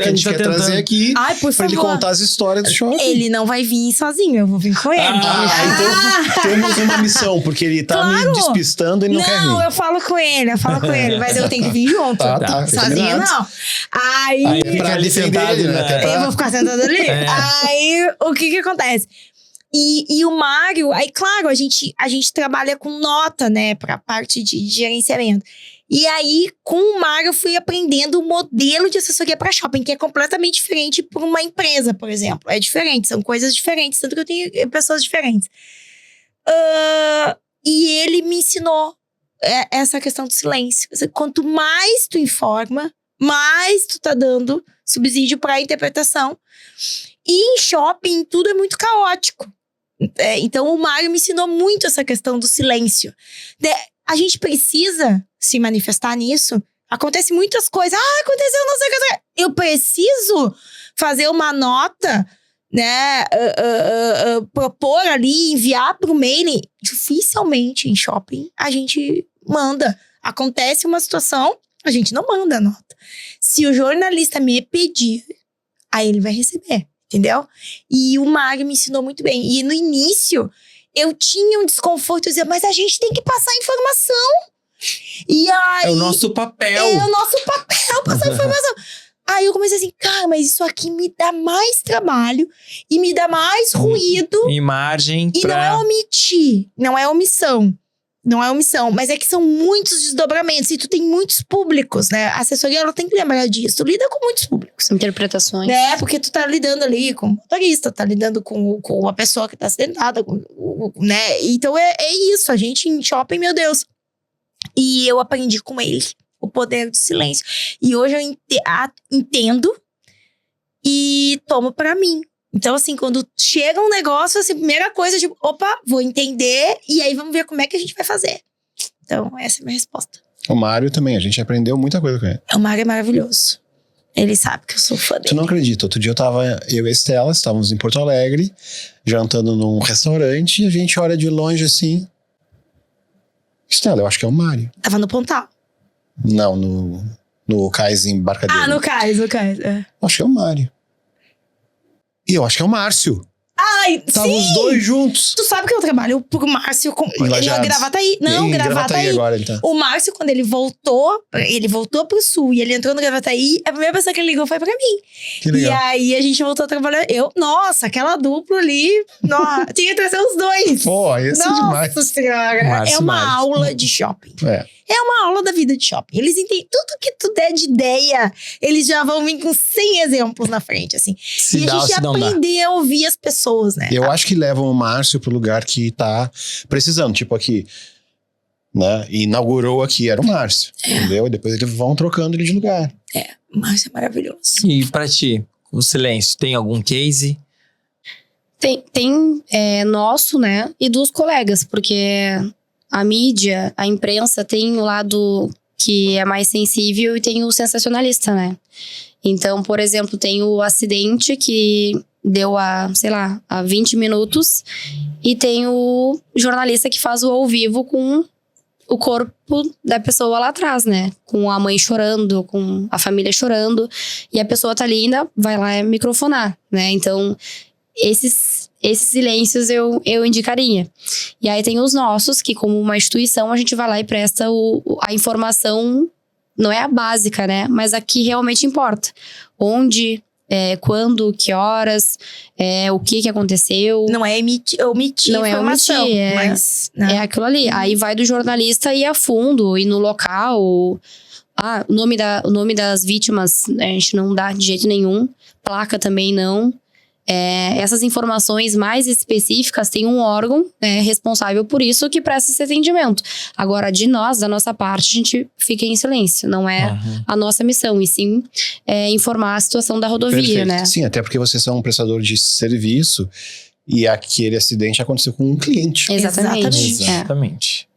a gente tá quer trazer aqui Ai, por pra ele favor. contar as histórias do shopping. Ele não vai vir sozinho, eu vou vir com ele. Então temos uma missão, porque ele tá Claro. me despistando e não quer Não, vir. eu falo com ele, mas eu tenho que vir junto. Tá, Sozinha combinado. não. Aí, Aí Fica fica ali ali sentado, sentado, né? né? Até pra- eu vou ficar sentada ali. É. Aí, o que acontece? E o Mário, aí claro, a gente trabalha com nota, né, pra parte de gerenciamento. E aí, com o Mário, eu fui aprendendo o modelo de assessoria para shopping, que é completamente diferente para uma empresa, por exemplo. É diferente, são coisas diferentes, tanto que eu tenho pessoas diferentes. E ele me ensinou essa questão do silêncio. Quanto mais tu informa, mais tu tá dando subsídio para a interpretação. E em shopping, tudo é muito caótico. Então, o Mário me ensinou muito essa questão do silêncio. A gente precisa se manifestar nisso. Acontece muitas coisas. Aconteceu não sei o que. Eu preciso fazer uma nota, né? Propor ali, enviar para o mail. Dificilmente em shopping a gente manda. Acontece uma situação, a gente não manda a nota. Se o jornalista me pedir, aí ele vai receber. Entendeu? E o Mário me ensinou muito bem. E no início, eu tinha um desconforto. Eu dizia, mas a gente tem que passar informação. E aí, É o nosso papel. é o nosso papel passar informação. Aí eu comecei assim, cara, mas isso aqui me dá mais trabalho. E me dá mais ruído. Em margem E não é pra... omitir. Não é omissão. Não é omissão, mas é que são muitos desdobramentos e tu tem muitos públicos, né? A assessoria, ela tem que lembrar disso. Tu lida com muitos públicos. Interpretações. Né? Porque tu tá lidando ali com o motorista, tá lidando com a pessoa que tá acidentada, né? Então é isso, a gente em shopping, meu Deus. E eu aprendi com ele o poder do silêncio. E hoje eu entendo e tomo pra mim. Então, assim, quando chega um negócio, assim, primeira coisa, tipo, opa, vou entender e aí vamos ver como é que a gente vai fazer. Então, essa é a minha resposta. O Mário também, a gente aprendeu muita coisa com ele. O Mário é maravilhoso. Ele sabe que eu sou fã dele. Tu não acredita, outro dia eu e a Estela, estávamos em Porto Alegre, jantando num restaurante, e a gente olha de longe assim. Estela, eu acho que é o Mário. Tava no Pontal. Não, no cais embarcadeiro. No cais. É. Acho que é o Mário. E eu acho que é o Márcio. Ai, Estavam sim! os dois juntos. Tu sabe que eu trabalho pro Márcio com Em ele Lajeados. Gravataí. Não, Em Gravataí. agora ele tá. O Márcio, quando ele voltou pro sul e ele entrou no Gravataí, a primeira pessoa que ele ligou foi pra mim. Que E legal. aí a gente voltou a trabalhar. Nossa, aquela dupla ali. Nossa, tinha que trazer os dois. Pô, esse é demais. Nossa senhora. Márcio, É uma Márcio. aula de shopping. É. É uma aula da vida de shopping. Eles entendem tudo que tu der de ideia. Eles já vão vir com 100 exemplos na frente, assim. Se e dá a ou gente se não dá. aprender a ouvir as pessoas, né? Eu acho que levam o Márcio pro lugar que tá precisando. Tipo aqui, né? Inaugurou aqui, era o Márcio. Entendeu? E depois eles vão trocando ele de lugar. O Márcio é maravilhoso. E pra ti, o silêncio, tem algum case? Tem nosso, né? E dos colegas, porque a mídia, a imprensa tem o lado que é mais sensível e tem o sensacionalista, né? Então, por exemplo, tem o acidente que deu há 20 minutos e tem o jornalista que faz o ao vivo com o corpo da pessoa lá atrás, né? Com a mãe chorando, com a família chorando e a pessoa tá ali e ainda vai lá microfonar, né? Então, esses silêncios eu indicaria. E aí tem os nossos, que como uma instituição a gente vai lá e presta a informação, não é a básica, né? Mas a que realmente importa. Onde, quando, que horas, o que aconteceu. Não é omitir não informação. Mas né? é aquilo ali. Aí vai do jornalista ir a fundo, ir no local. O nome das vítimas a gente não dá de jeito nenhum. Placa também não. Essas informações mais específicas tem um órgão responsável por isso que presta esse atendimento. Agora, da nossa parte, a gente fica em silêncio. Não é a nossa missão, e sim informar a situação da rodovia, Perfeito. né? Sim, até porque vocês são um prestador de serviço e aquele acidente aconteceu com um cliente. Exatamente.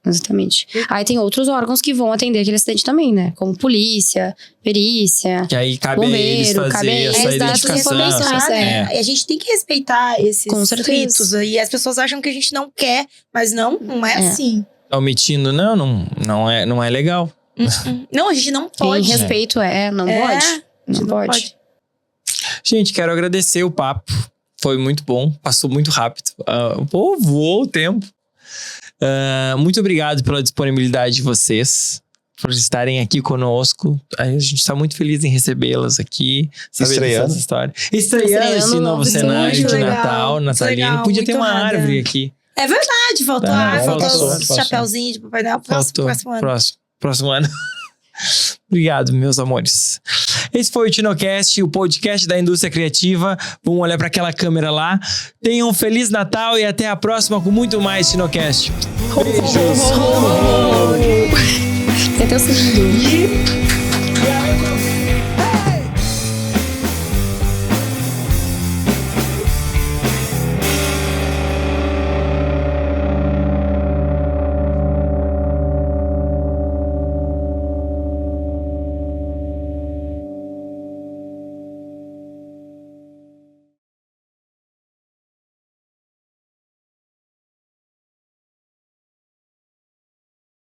Aí tem outros órgãos que vão atender aquele acidente também, né? Como polícia, perícia. Que aí cabe bombeiro, a eles fazer essa identificação. A gente tem que respeitar esses ritos aí. As pessoas acham que a gente não quer, mas não é assim. Omitindo, não é legal. Não, a gente não pode. Em respeito, não pode. Não pode. Gente, quero agradecer o papo. Foi muito bom, passou muito rápido. Voou o tempo. Muito obrigado pela disponibilidade de vocês, por estarem aqui conosco. A gente está muito feliz em recebê-las aqui, saber dessa história. Estreando esse novo cenário de Natal, natalino. Podia ter uma árvore aqui. É verdade, faltou os chapéuzinhos de Papai Noel. Próximo ano. Obrigado, meus amores. Esse foi o Tinocast, o podcast da indústria criativa. Vamos olhar para aquela câmera lá. Tenham um Feliz Natal e até a próxima com muito mais Tinocast. Beijos. Tem até o segundo.